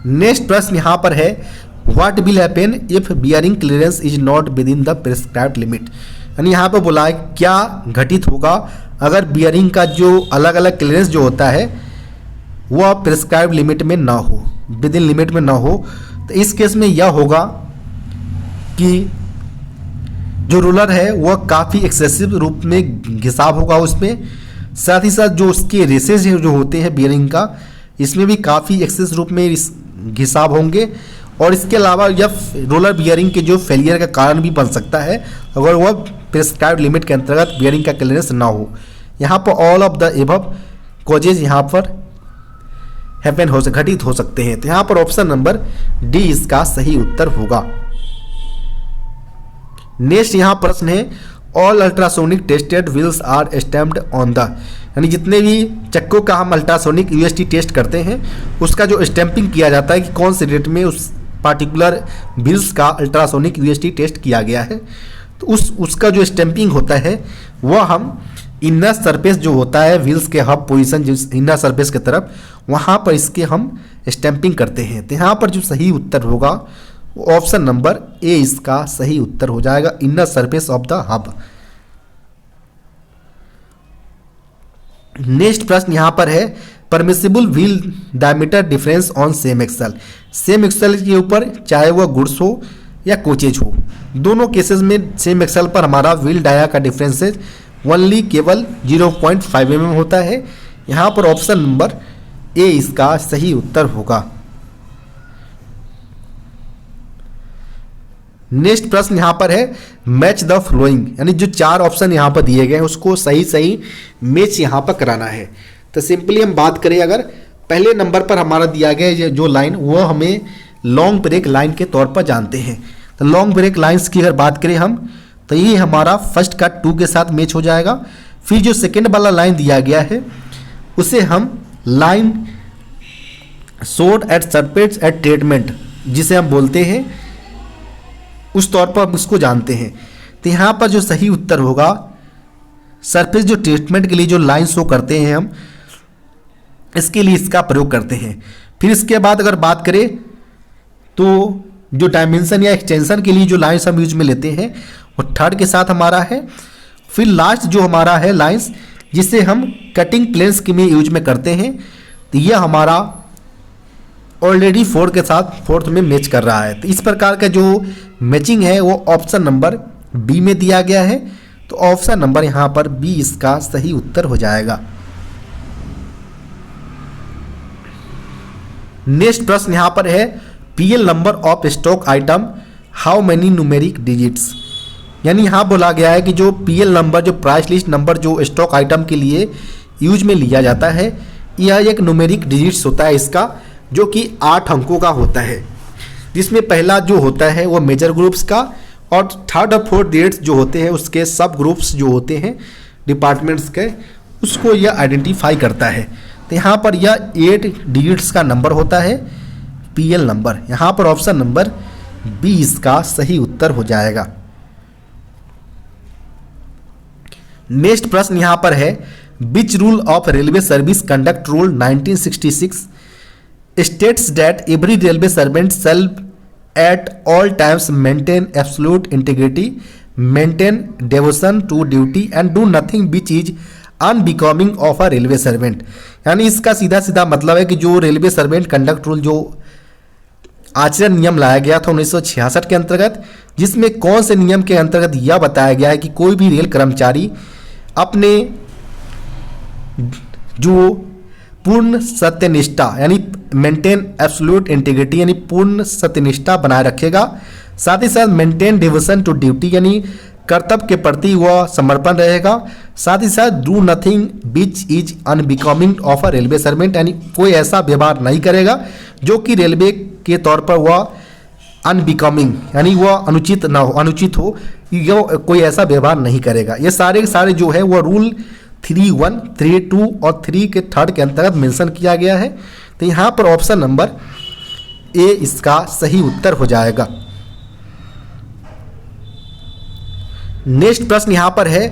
नेक्स्ट प्रश्न यहाँ पर है, what will happen if bearing clearance is not with in the prescribed limit. यानी यहाँ पर बोला है क्या घटित होगा अगर बियरिंग का जो अलग अलग क्लियरेंस जो होता है वह प्रिस्क्राइब लिमिट में ना हो, विद इन लिमिट में ना हो। तो इस केस में यह होगा कि जो रोलर है वह काफ़ी एक्सेसिव रूप में घिसाव होगा उसमें, साथ ही साथ जो उसके रेसेज जो होते हैं बियरिंग का इसमें भी काफ़ी एक्सेस रूप में घिसाव होंगे। और इसके अलावा यह रोलर बियरिंग के जो फेलियर का कारण भी बन सकता है अगर वह प्रिस्क्राइब्ड लिमिट के अंतर्गत बियरिंग का क्लियरेंस ना हो। यहाँ पर all of the above causes यहाँ पर हैपन हो घटित हो सकते हैं। तो यहाँ पर ऑप्शन नंबर डी इसका सही उत्तर होगा। नेक्स्ट यहाँ प्रश्न है, all ultrasonic tested wheels are stamped on the. यानी जितने भी चक्कों का हम अल्ट्रासोनिक यूएसटी टेस्ट करते हैं उसका जो स्टैंपिंग किया जाता है कि कौन से डेट में उस पार्टिकुलर व्हील्स का अल्ट्रासोनिक यूएसटी टेस्ट किया गया है, तो उसका जो स्टैंपिंग होता है वह हम इनर सरफेस जो होता है व्हील्स के हब पोजीशन जिस इनर सरफेस की तरफ वहाँ पर इसके हम स्टैंपिंग करते हैं। तो यहाँ पर जो सही उत्तर होगा वो ऑप्शन नंबर ए इसका सही उत्तर हो जाएगा, inner surface of the hub. Next प्रश्न यहाँ पर है, permissible wheel diameter difference on same axle. Same axle के ऊपर चाहे वह गुड्स हो या कोचेज हो, दोनों केसेस में सेम एक्सल पर हमारा व्हील डाया का डिफरेंसेज ओनली केवल 0.5 mm होता है। यहाँ पर ऑप्शन नंबर ए इसका सही उत्तर होगा। नेक्स्ट प्रश्न यहाँ पर है, मैच द फ्लोइंग। यानी जो चार ऑप्शन यहाँ पर दिए गए हैं उसको सही सही मैच यहाँ पर कराना है। तो सिंपली हम बात करें, अगर पहले नंबर पर हमारा दिया गया जो लाइन वो हमें लॉन्ग ब्रेक लाइन के तौर पर जानते हैं। तो लॉन्ग ब्रेक लाइन्स की अगर बात करें हम तो ये हमारा फर्स्ट का 2 के साथ मैच हो जाएगा। फिर जो सेकेंड वाला लाइन दिया गया है उसे हम line showed at surface at treatment जिसे हम बोलते हैं उस तौर पर हम इसको जानते हैं। तो यहाँ पर जो सही उत्तर होगा, सरफेस जो ट्रीटमेंट के लिए जो लाइन शो करते हैं हम इसके लिए इसका प्रयोग करते हैं। फिर इसके बाद अगर बात करें तो जो डायमेंशन या एक्सटेंशन के लिए जो लाइन्स हम यूज में लेते हैं वो थर्ड के साथ हमारा है। फिर लास्ट जो हमारा है लाइन्स जिसे हम कटिंग प्लेन्स के में यूज में करते हैं, तो यह हमारा ऑलरेडी 4 के साथ फोर्थ में मैच कर रहा है। तो इस प्रकार का जो मैचिंग है वो ऑप्शन नंबर बी में दिया गया है। तो ऑप्शन नंबर यहाँ पर बी इसका सही उत्तर हो जाएगा। नेक्स्ट प्रश्न यहाँ पर है, PL number of stock item how many numeric digits. यानी यहाँ बोला गया है कि जो पीएल नंबर जो प्राइस लिस्ट नंबर जो स्टॉक आइटम के लिए यूज में लिया जाता है यह एक न्यूमेरिक डिजिट्स होता है इसका, जो कि 8 अंकों का होता है, जिसमें पहला जो होता है वो मेजर ग्रुप्स का और थर्ड और फोर्थ डिजिट्स जो होते हैं उसके सब ग्रुप्स जो होते हैं डिपार्टमेंट्स के उसको यह आइडेंटिफाई करता है। तो यहाँ पर यह 8 डिजिट्स का नंबर होता है पीएल नंबर। यहाँ पर ऑप्शन नंबर बी इसका सही उत्तर हो जाएगा। नेक्स्ट प्रश्न यहाँ पर है, which rule of railway service conduct rule 1966 states that every railway servant shall at all times maintain absolute integrity, maintain devotion to duty and do nothing which is unbecoming of a railway servant. यानी इसका सीधा सीधा मतलब है कि जो railway servant conduct rule जो आचरण नियम लाया गया था 1966 के अंतर्गत, जिसमें कौन से नियम के अंतर्गत यह बताया गया है कि कोई भी रेल कर्मचारी अपने जो पूर्ण सत्यनिष्ठा यानी मेंटेन एब्सोल्यूट इंटीग्रिटी यानी पूर्ण सत्यनिष्ठा बनाए रखेगा, साथ ही साथ मेंटेन डिवोशन टू ड्यूटी यानी कर्तव्य के प्रति वह समर्पण रहेगा, साथ ही साथ do nothing which is unbecoming of a railway servant यानी कोई ऐसा व्यवहार नहीं करेगा जो कि रेलवे के तौर पर वह अनबिकमिंग यानी वह अनुचित ना हो, अनुचित हो, यह कोई ऐसा व्यवहार नहीं करेगा। ये सारे के सारे जो है वह रूल 3(1), 3(2) और 3 के थर्ड के अंतर्गत मेंशन किया गया है। तो यहाँ पर ऑप्शन नंबर ए इसका सही उत्तर हो जाएगा। नेक्स्ट प्रश्न यहाँ पर है,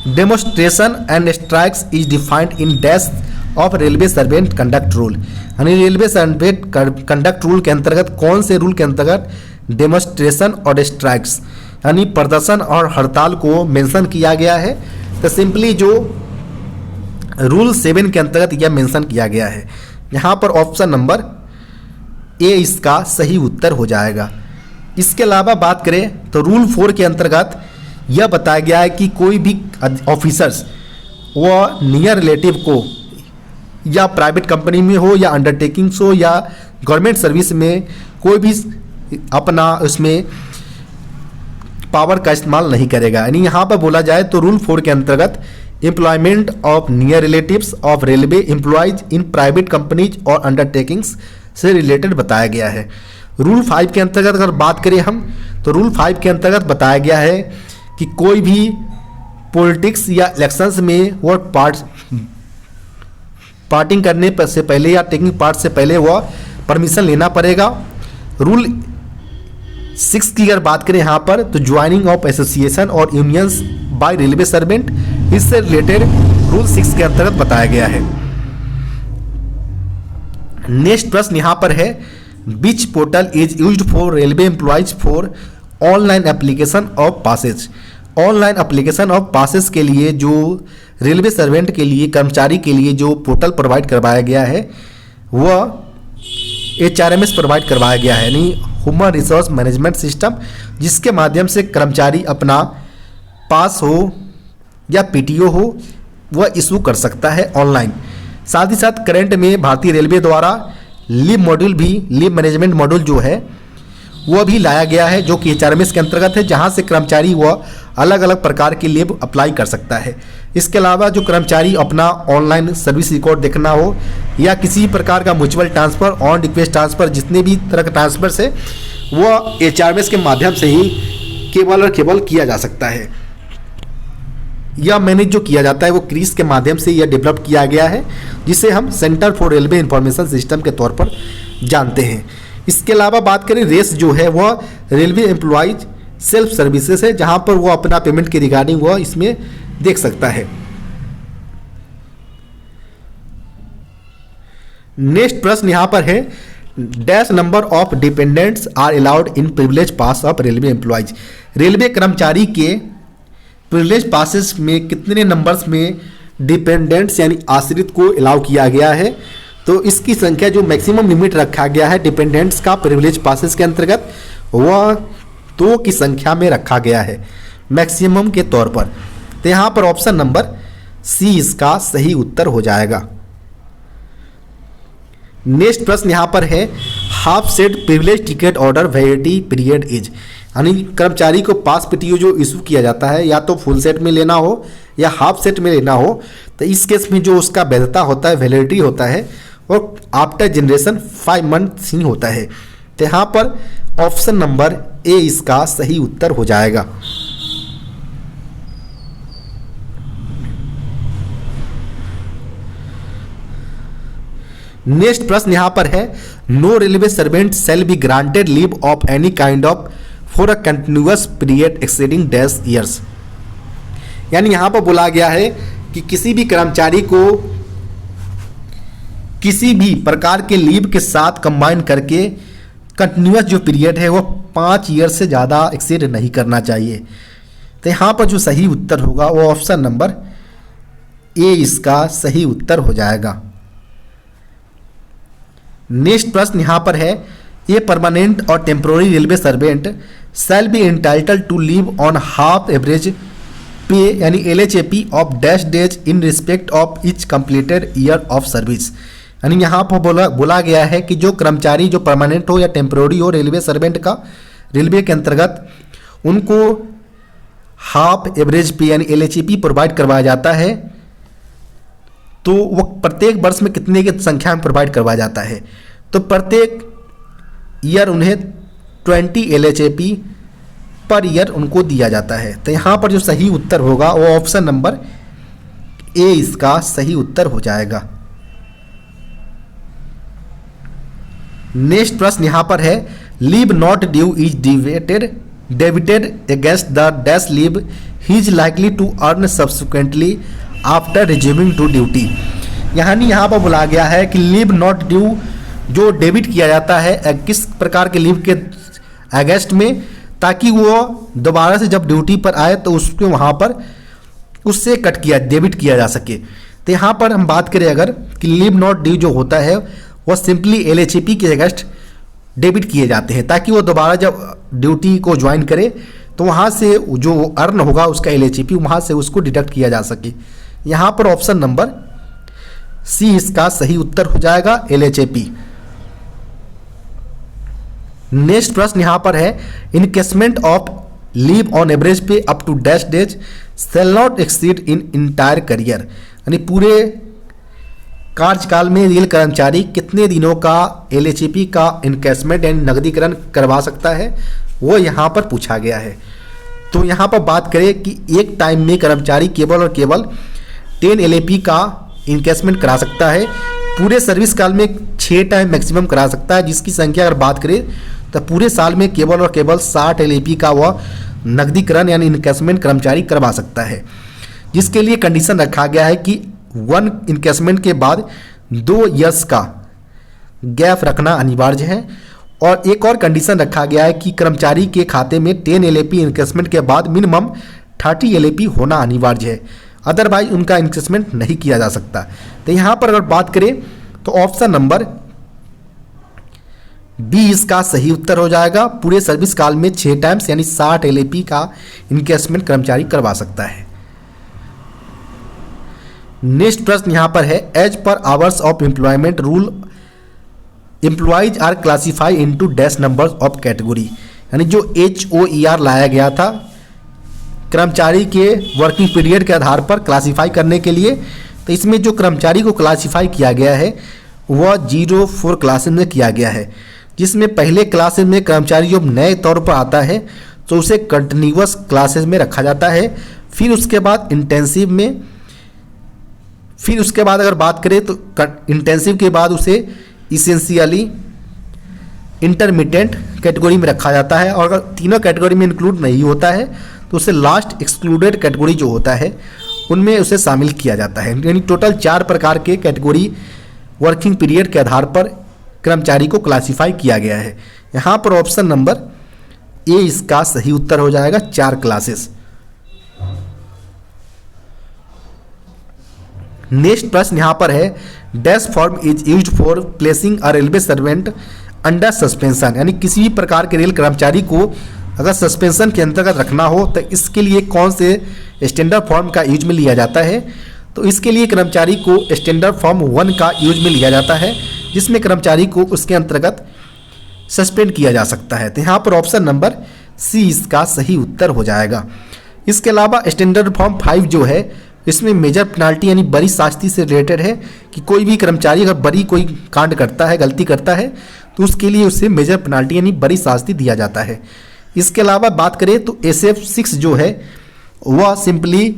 demonstration and strikes is defined in dash of railway servant conduct rule. यानी रेलवे सर्वेंट कंडक्ट रूल के अंतर्गत कौन से रूल के अंतर्गत डेमोस्ट्रेशन और स्ट्राइक्स यानी प्रदर्शन और हड़ताल को मेंशन किया गया है। तो सिंपली जो रूल 7 के अंतर्गत यह मेंशन किया गया है। यहाँ पर ऑप्शन नंबर ए इसका सही उत्तर हो जाएगा। इसके अलावा बात करें तो रूल 4 के अंतर्गत यह बताया गया है कि कोई भी ऑफिसर्स वह नियर रिलेटिव को या प्राइवेट कंपनी में हो या अंडरटेकिंग्स हो या गवर्नमेंट सर्विस में कोई भी अपना उसमें पावर का इस्तेमाल नहीं करेगा। यानी यहाँ पर बोला जाए तो रूल 4 के अंतर्गत employment of near relatives of railway employees in private companies और अंडरटेकिंग्स से रिलेटेड बताया गया है। रूल 5 के अंतर्गत अगर बात करें हम तो रूल 5 के अंतर्गत बताया गया है कि कोई भी पॉलिटिक्स या इलेक्शंस में वो पार्टिंग करने से पहले या टेकिंग पार्ट से पहले वह परमिशन लेना पड़ेगा। रूल 6 की अगर बात करें यहाँ पर तो ज्वाइनिंग ऑफ एसोसिएशन और यूनियंस बाय रेलवे सर्वेंट, इससे रिलेटेड रूल 6 के अंतर्गत बताया गया है। नेक्स्ट प्रश्न यहाँ पर है, which portal is used for railway employees for online application of passes. Online application of passes के लिए जो रेलवे सर्वेंट के लिए कर्मचारी के लिए जो पोर्टल प्रोवाइड करवाया गया है वह HRMS प्रोवाइड करवाया गया है, यानी ह्यूमन रिसोर्स मैनेजमेंट सिस्टम, जिसके माध्यम से कर्मचारी अपना पास हो या PTO हो वह इशू कर सकता है ऑनलाइन। साथ ही साथ करंट में भारतीय रेलवे द्वारा लीव मॉड्यूल भी, लीव मैनेजमेंट मॉड्यूल जो है वह भी लाया गया है जो कि HRMS के अंतर्गत है, जहां से कर्मचारी वह अलग अलग प्रकार की लीव अप्लाई कर सकता है। इसके अलावा जो कर्मचारी अपना ऑनलाइन सर्विस रिकॉर्ड देखना हो या किसी प्रकार का mutual transfer, on request transfer, जितने भी तरह के ट्रांसफ़र से वह HRMS के माध्यम से ही केवल और केवल किया जा सकता है। यह मैनेज जो किया जाता है वो क्रीज के माध्यम से यह डेवलप किया गया है, जिसे हम centre for railway information system के तौर पर जानते हैं। इसके अलावा बात करें रेस जो है वह रेलवे एम्प्लॉयज सेल्फ सर्विसेज है, जहां पर वो अपना पेमेंट के रिगार्डिंग वह इसमें देख सकता है। नेक्स्ट प्रश्न यहां पर है, dash number of dependents are allowed in privilege pass of railway employees. Railway कर्मचारी के प्रिविलेज पासेस में कितने नंबर्स में डिपेंडेंट्स यानी आश्रित को अलाउ किया गया है। तो इसकी संख्या जो मैक्सिमम लिमिट रखा गया है डिपेंडेंट्स का प्रिविलेज पासेस के अंतर्गत वह 2 की संख्या में रखा गया है मैक्सिमम के तौर पर। तो यहाँ पर ऑप्शन नंबर सी इसका सही उत्तर हो जाएगा। नेक्स्ट प्रश्न यहाँ पर है, half set privilege ticket order validity period is. यानी कर्मचारी को पास PTO जो इशू किया जाता है या तो फुल सेट में लेना हो या हाफ सेट में लेना हो, तो इस केस में जो उसका वैधता होता है, वैलिडिटी होता है, और आफ्टर जनरेशन 5 मंथ्स ही होता है। तो यहाँ पर ऑप्शन नंबर ए इसका सही उत्तर हो जाएगा। नेक्स्ट प्रश्न यहाँ पर है, no railway servant shall be granted leave of any kind of for a continuous period exceeding dash years. यानी यहाँ पर बोला गया है कि किसी भी कर्मचारी को किसी भी प्रकार के लीव के साथ कंबाइन करके कंटिन्यूअस जो पीरियड है वो 5 ईयर से ज़्यादा एक्सीड नहीं करना चाहिए। तो यहाँ पर जो सही उत्तर होगा वो ऑप्शन नंबर ए इसका सही उत्तर हो जाएगा। नेक्स्ट प्रश्न यहाँ पर है, ए परमानेंट और temporary railway servant shall be entitle to leave on half average pay यानी LHAP of dash days in respect of each completed year of service. यानी यहाँ पर बोला गया है कि जो कर्मचारी जो परमानेंट हो या टेम्पोररी हो रेलवे सर्वेंट का, रेलवे के अंतर्गत उनको हाफ एवरेज पे यानी LHAP प्रोवाइड करवाया जाता है। तो वो प्रत्येक वर्ष में कितने की संख्या में प्रोवाइड करवाया जाता है। तो प्रत्येक ईयर उन्हें 20 LHAP पर ईयर उनको दिया जाता है। तो यहाँ पर जो सही उत्तर होगा वो ऑप्शन नंबर ए इसका सही उत्तर हो जाएगा। नेक्स्ट प्रश्न यहाँ पर है, leave not due is debited against the dash leave he is likely to earn subsequently after resuming to duty. यानी यहाँ पर बोला गया है कि लीव नॉट ड्यू जो डेबिट किया जाता है किस प्रकार के लीव के अगेंस्ट में, ताकि वो दोबारा से जब ड्यूटी पर आए तो उसके वहाँ पर उससे डेबिट किया जा सके। तो यहाँ पर हम बात करें अगर कि लीव नॉट ड्यू जो होता है वह सिंपली LHAP के अगेंस्ट डेबिट किए जाते हैं, ताकि वो दोबारा जब ड्यूटी को ज्वाइन करे तो वहाँ से जो अर्न होगा उसका LHAP वहाँ से उसको डिडक्ट किया जा सके। यहाँ पर ऑप्शन नंबर सी इसका सही उत्तर हो जाएगा, LHAP। नेक्स्ट प्रश्न यहाँ पर है, encashment of leave on average pay up to dash days shall not exceed in entire career. यानी पूरे कार्यकाल में रेल कर्मचारी कितने दिनों का LHAP का इनकेसमेंट यानी नकदीकरण करवा सकता है, वो यहाँ पर पूछा गया है। तो यहाँ पर बात करें कि एक टाइम में कर्मचारी केवल और केवल 10 LHAP का इनकेसमेंट करा सकता है। पूरे सर्विस काल में 6 टाइम मैक्सिमम करा सकता है, जिसकी संख्या अगर बात करें तो पूरे साल में केवल और केवल 60 LHAP का वह नकदीकरण यानी इनकेसमेंट कर्मचारी करवा सकता है, जिसके लिए कंडीशन रखा गया है कि 1 इनकेसमेंट के बाद 2 ईयर्स का गैप रखना अनिवार्य है। और एक और कंडीशन रखा गया है कि कर्मचारी के खाते में 10 LHAP इनकेसमेंट के बाद मिनिमम 30 LHAP होना अनिवार्य है, अदरवाइज उनका इनकेसमेंट नहीं किया जा सकता। तो यहाँ पर अगर बात करें तो ऑप्शन नंबर बी इसका सही उत्तर हो जाएगा। पूरे सर्विस काल में 6 टाइम्स यानी 60 LHAP का इनकेसमेंट कर्मचारी करवा सकता है। नेक्स्ट प्रश्न यहाँ पर है, as per hours of employment rule employees are classify into dash numbers of category. यानी जो HOER लाया गया था कर्मचारी के वर्किंग पीरियड के आधार पर क्लासीफाई करने के लिए, तो इसमें जो कर्मचारी को क्लासीफाई किया गया है वह 0-4 क्लासेस में किया गया है, जिसमें पहले क्लासेस में कर्मचारी जो नए तौर पर आता है तो उसे कंटिन्यूअस क्लासेस में रखा जाता है। फिर उसके बाद इंटेंसिव में, फिर उसके बाद अगर बात करें तो इंटेंसिव के बाद उसे इसेंशियली इंटरमीडिएट कैटेगरी में रखा जाता है, और अगर तीनों कैटेगरी में इंक्लूड नहीं होता है तो उसे लास्ट एक्सक्लूडेड कैटेगरी जो होता है उनमें उसे शामिल किया जाता है। यानी टोटल 4 प्रकार के कैटेगरी वर्किंग पीरियड के आधार पर कर्मचारी को क्लासीफाई किया गया है। यहाँ पर ऑप्शन नंबर ए इसका सही उत्तर हो जाएगा, 4 क्लासेस। नेक्स्ट प्रश्न यहाँ पर है, dash form is used for placing a railway servant under suspension. यानी किसी भी प्रकार के रेल कर्मचारी को अगर सस्पेंशन के अंतर्गत रखना हो तो इसके लिए कौन से स्टैंडर्ड फॉर्म का यूज में लिया जाता है। तो इसके लिए कर्मचारी को स्टैंडर्ड फॉर्म 1 का यूज में लिया जाता है, जिसमें कर्मचारी को उसके अंतर्गत सस्पेंड किया जा सकता है। तो यहाँ पर ऑप्शन नंबर सी इसका सही उत्तर हो जाएगा। इसके अलावा स्टैंडर्ड फॉर्म 5 जो है इसमें मेजर पेनाल्टी यानी बड़ी शास्ति से रिलेटेड है कि कोई भी कर्मचारी अगर बड़ी कोई कांड करता है, गलती करता है, तो उसके लिए उसे मेजर पेनाल्टी यानी बड़ी शास्ति दिया जाता है। इसके अलावा बात करें तो SF 6 जो है वह simply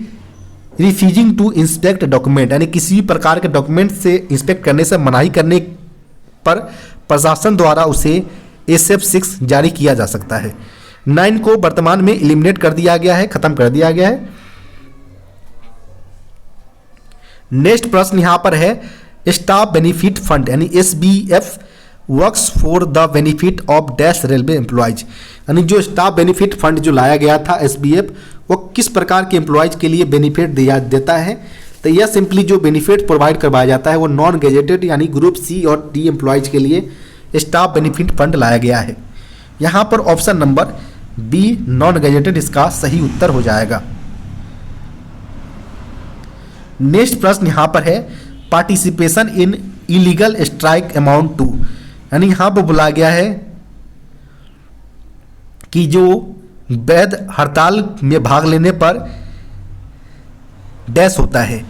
refusing to inspect document, यानी किसी भी प्रकार के डॉक्यूमेंट से इंस्पेक्ट करने से मनाही करने पर प्रशासन द्वारा उसे SF 6 जारी किया जा सकता है। 9 को वर्तमान में एलिमिनेट कर दिया गया है, खत्म कर दिया गया है। नेक्स्ट प्रश्न यहाँ पर है, स्टाफ बेनिफिट फंड यानी SBF works for the benefit of dash railway employees. यानी जो स्टाफ बेनिफिट फंड जो लाया गया था SBF वो किस प्रकार के एम्प्लॉयज के लिए बेनिफिट देता है। तो यह सिंपली जो बेनिफिट प्रोवाइड करवाया जाता है वो नॉन गेजेटेड यानी ग्रुप C और D एम्प्लॉयज के लिए स्टाफ बेनिफिट फंड लाया गया है। यहाँ पर option number B non gazetted इसका सही उत्तर हो जाएगा। नेक्स्ट प्रश्न यहाँ पर है, participation in illegal strike amount to. यानी यहाँ पर बोला गया है कि जो वैध हड़ताल में भाग लेने पर डैश होता है।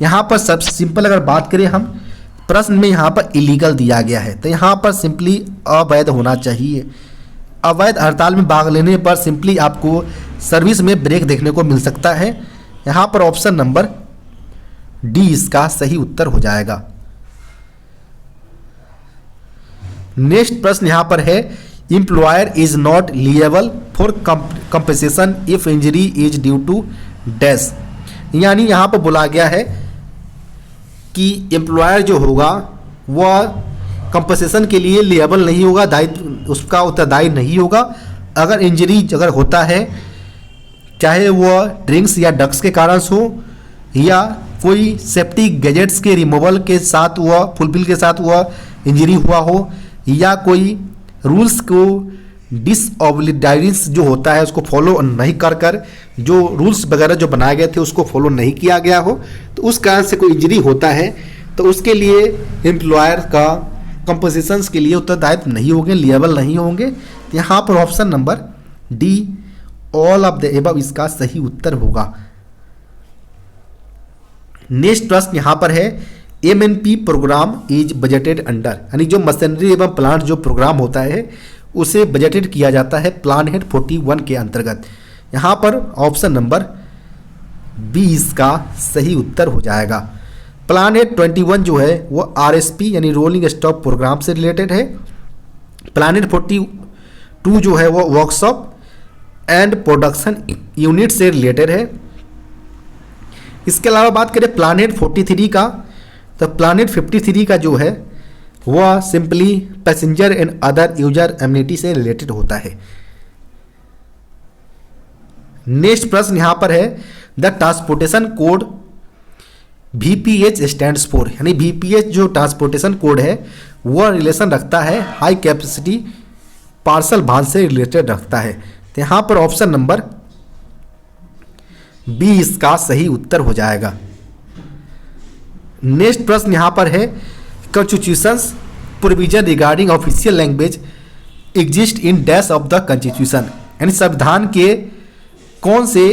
यहाँ पर सबसे सिंपल अगर बात करें हम, प्रश्न में यहाँ पर इलीगल दिया गया है तो यहाँ पर सिंपली अवैध होना चाहिए। अवैध हड़ताल में भाग लेने पर सिंपली आपको सर्विस में ब्रेक देखने को मिल सकता है। यहाँ पर ऑप्शन नंबर डी इसका सही उत्तर हो जाएगा। नेक्स्ट प्रश्न यहाँ पर है, employer is not liable for compensation if injury is due to dash. यानी यहाँ पर बोला गया है कि एम्प्लॉयर जो होगा वह कंपनसेशन के लिए लिएबल नहीं होगा, दायित्व उसका उत्तरदायी नहीं होगा अगर इंजरी अगर होता है, चाहे वह ड्रिंक्स या ड्रग्स के कारण हो या कोई सेफ्टी गैजेट्स के रिमूवल के साथ हुआ, फुलफिल के साथ हुआ इंजरी हुआ हो, या कोई रूल्स को डिसऑब्लिडाइंस जो होता है उसको फॉलो नहीं कर जो रूल्स वगैरह जो बनाए गए थे उसको फॉलो नहीं किया गया हो, तो उस कारण से कोई इंजरी होता है तो उसके लिए एम्प्लॉयर का कंपनसेशंस के लिए उत्तरदायित्व नहीं होंगे, लिएबल नहीं होंगे। तो यहाँ पर option number D all of the above इसका सही उत्तर होगा। नेक्स्ट प्रश्न यहाँ पर है, MNP program is budgeted under, यानी जो मशीनरी एवं प्लांट जो प्रोग्राम होता है उसे बजटेड किया जाता है प्लान हेड 41 के अंतर्गत। यहाँ पर ऑप्शन नंबर बी इसका सही उत्तर हो जाएगा। प्लान हेड 21 जो है वो आरएसपी यानी रोलिंग स्टॉक प्रोग्राम से रिलेटेड है। प्लान हेड 42 जो है वो वर्कशॉप एंड प्रोडक्शन यूनिट से रिलेटेड है। इसके अलावा बात करें प्लान हेड 43 का, तो प्लान हेड 53 का जो है वह simply passenger and other user amenity से रिलेटेड होता है। नेक्स्ट प्रश्न यहां पर है, the transportation code VPH stands for, यानी VPH जो ट्रांसपोर्टेशन कोड है वह रिलेशन रखता है हाई कैपेसिटी पार्सल वाहन से रिलेटेड रखता है। तो यहां पर ऑप्शन नंबर बी इसका सही उत्तर हो जाएगा। नेक्स्ट प्रश्न यहां पर है, constitutions provision regarding official language exist in dash of the constitution, यानी संविधान के कौन से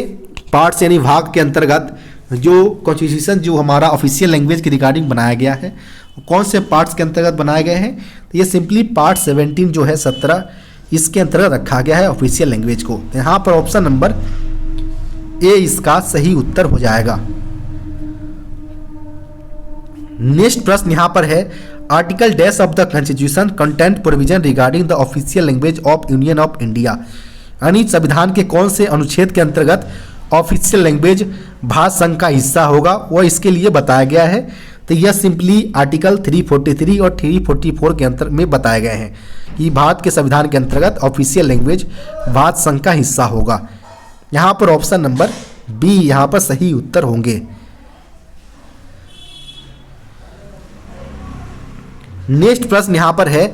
पार्ट्स यानी भाग के अंतर्गत जो कॉन्स्टिट्यूशन जो हमारा ऑफिशियल लैंग्वेज के रिगार्डिंग बनाया गया है कौन से पार्ट्स के अंतर्गत बनाए गए हैं, तो ये सिंपली पार्ट 17 जो है 17 इसके अंतर्गत रखा गया है ऑफिशियल लैंग्वेज को। तो यहाँ पर ऑप्शन नंबर ए इसका सही उत्तर हो जाएगा। नेक्स्ट प्रश्न यहां पर है, article dash of the constitution content provision regarding the official language of union of India, यानी संविधान के कौन से अनुच्छेद के अंतर्गत ऑफिशियल लैंग्वेज भारत संघ का हिस्सा होगा वह इसके लिए बताया गया है। तो यह सिंपली आर्टिकल 343 और 344 के अंतर में बताए गए हैं कि भारत के संविधान के अंतर्गत ऑफिशियल लैंग्वेज भारत संघ का हिस्सा होगा। यहाँ पर ऑप्शन नंबर बी यहाँ पर सही उत्तर होंगे। नेक्स्ट प्रश्न यहाँ पर है,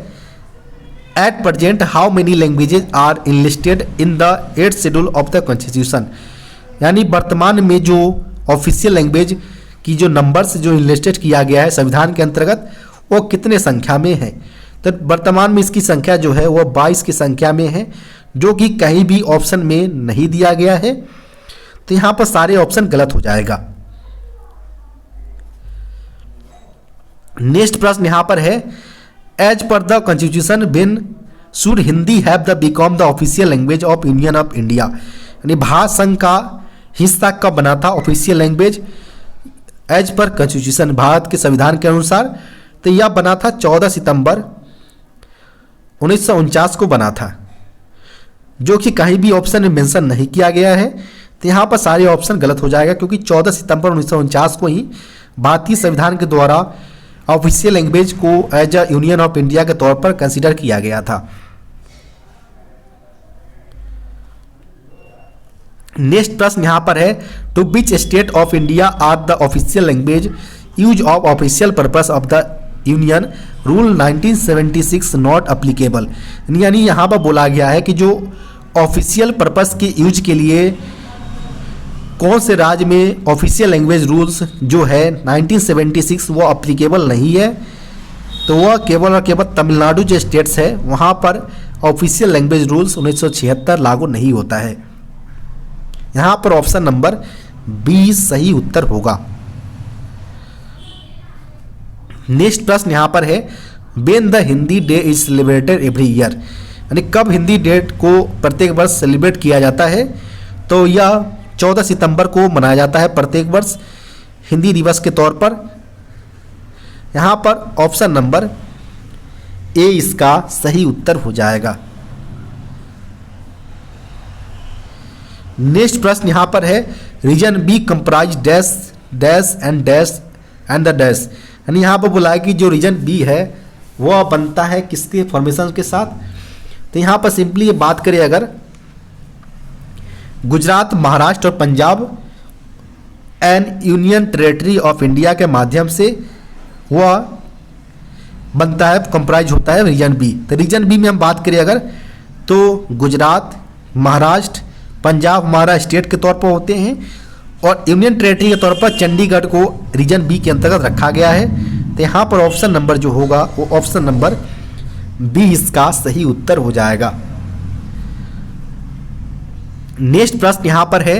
at present how many languages are enlisted in the 8th schedule of the constitution, यानी वर्तमान में जो ऑफिशियल लैंग्वेज की जो नंबर्स जो इनलिस्टेड किया गया है संविधान के अंतर्गत वो कितने संख्या में है। तो वर्तमान में इसकी संख्या जो है वो 22 की संख्या में है, जो कि कहीं भी ऑप्शन में नहीं दिया गया है। तो यहाँ पर सारे ऑप्शन गलत हो जाएगा। नेक्स्ट प्रश्न यहाँ पर है, as per the constitution when should Hindi have the become the official language of union of India, यानी भारत संघ का हिस्सा कब बना था official language as per constitution भारत के संविधान के अनुसार। तो यह बना था 14 सितंबर 1949 को बना था, जो कि कहीं भी ऑप्शन में मेंशन नहीं किया गया है। तो यहाँ पर सारे ऑप्शन गलत हो जाएगा, क्योंकि 14 सितंबर 1949 को ही भारतीय संविधान के द्वारा ऑफिशियल लैंग्वेज को as a union of India के तौर पर कंसीडर किया गया था। नेक्स्ट प्रश्न यहाँ पर है, to which state of India are the official language use of official purpose of the union rule 1976 not applicable, यानी यहाँ पर बोला गया है कि जो ऑफिशियल पर्पस के यूज के लिए कौन से राज्य में ऑफिशियल लैंग्वेज रूल्स जो है 1976 वो अप्लीकेबल नहीं है। तो वह केवल और केवल तमिलनाडु जो स्टेट्स है वहाँ पर ऑफिशियल लैंग्वेज रूल्स 1976 लागू नहीं होता है। यहाँ पर ऑप्शन नंबर बी सही उत्तर होगा। नेक्स्ट प्रश्न यहाँ पर है, when the Hindi day is celebrated every year, यानी कब हिंदी डेट को प्रत्येक वर्ष सेलिब्रेट किया जाता है, तो यह 14 सितंबर को मनाया जाता है प्रत्येक वर्ष हिंदी दिवस के तौर पर। यहाँ पर ऑप्शन नंबर ए इसका सही उत्तर हो जाएगा। नेक्स्ट प्रश्न यहाँ पर है region B comprise dash dash and the dash, यानी यहाँ पर बोला है कि जो रीजन बी है वह बनता है किसके फॉर्मेशन के साथ। तो यहाँ पर सिंपली ये बात करें अगर गुजरात, महाराष्ट्र और Punjab and union territory of India के माध्यम से वह बनता है, कंप्राइज होता है रीजन बी। तो रीजन बी में हम बात करें अगर तो गुजरात, महाराष्ट्र, पंजाब हमारा स्टेट के तौर पर होते हैं और यूनियन टेरेटरी के तौर पर चंडीगढ़ को रीजन बी के अंतर्गत रखा गया है। तो यहाँ पर ऑप्शन नंबर जो होगा वो ऑप्शन नंबर बी इसका सही उत्तर हो जाएगा। नेक्स्ट प्रश्न यहाँ पर है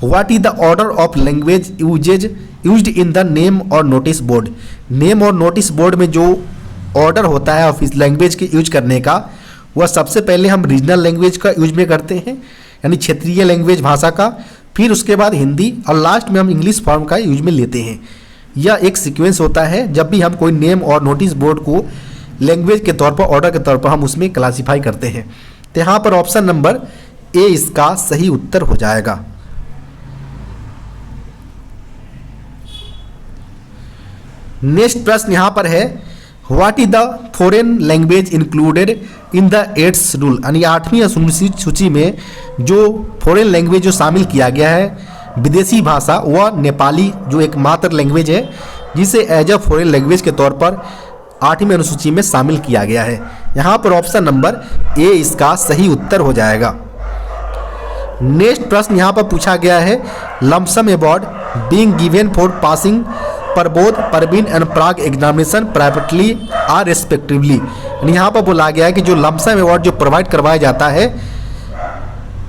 what is the order of language used in the name और नोटिस बोर्ड। नेम और नोटिस बोर्ड में जो ऑर्डर होता है ऑफिस लैंग्वेज के यूज करने का, वह सबसे पहले हम रीजनल लैंग्वेज का यूज में करते हैं, यानी क्षेत्रीय लैंग्वेज भाषा का, फिर उसके बाद हिंदी और लास्ट में हम इंग्लिश फॉर्म का यूज में लेते हैं। यह एक सीक्वेंस होता है जब भी हम कोई नेम और नोटिस बोर्ड को लैंग्वेज के तौर पर, ऑर्डर के तौर पर हम उसमें क्लासीफाई करते हैं। तो यहाँ पर ऑप्शन नंबर ए इसका सही उत्तर हो जाएगा। नेक्स्ट प्रश्न यहाँ पर है what is the foreign language included in the 8th schedule, यानी 8वीं अनुसूची सूची में जो फॉरेन लैंग्वेज जो शामिल किया गया है विदेशी भाषा, वह नेपाली जो एकमात्र लैंग्वेज है जिसे एज अ फॉरेन लैंग्वेज के तौर पर 8वीं अनुसूची में शामिल किया गया है। यहाँ पर ऑप्शन नंबर ए इसका सही उत्तर हो जाएगा। नेक्स्ट प्रश्न यहाँ पर पूछा गया है lump sum award being given for passing Prabodh, Praveen and Pragya examination privately are respectively, यानी यहाँ पर बोला गया है कि जो लमसम अवार्ड जो प्रोवाइड करवाया जाता है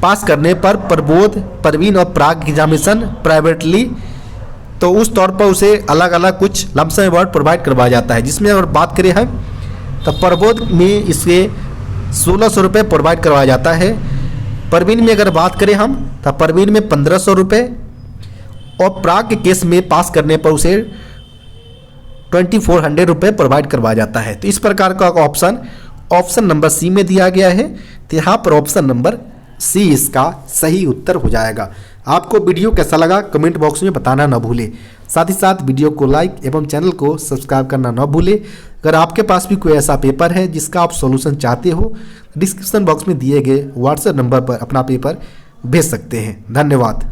पास करने पर प्रबोध, परवीन और प्राग एग्जामिनेशन प्राइवेटली, तो उस तौर पर उसे अलग अलग कुछ लमसम अवार्ड प्रोवाइड करवाया जाता है। जिसमें अगर बात करें हम तो प्रबोध में इसके 1600 रुपये प्रोवाइड करवाया जाता है। परवीन में अगर बात करें हम तो परवीन में 1500 रुपये और प्राग के केस में पास करने पर उसे 2400 रुपये प्रोवाइड करवाया जाता है। तो इस प्रकार का ऑप्शन नंबर सी में दिया गया है। तो यहाँ पर ऑप्शन नंबर सी इसका सही उत्तर हो जाएगा। आपको वीडियो कैसा लगा कमेंट बॉक्स में बताना न भूले। साथ ही साथ वीडियो को लाइक एवं चैनल को सब्सक्राइब करना न भूले। अगर आपके पास भी कोई ऐसा पेपर है जिसका आप सॉल्यूशन चाहते हो, डिस्क्रिप्शन बॉक्स में दिए गए व्हाट्सएप नंबर पर अपना पेपर भेज सकते हैं। धन्यवाद।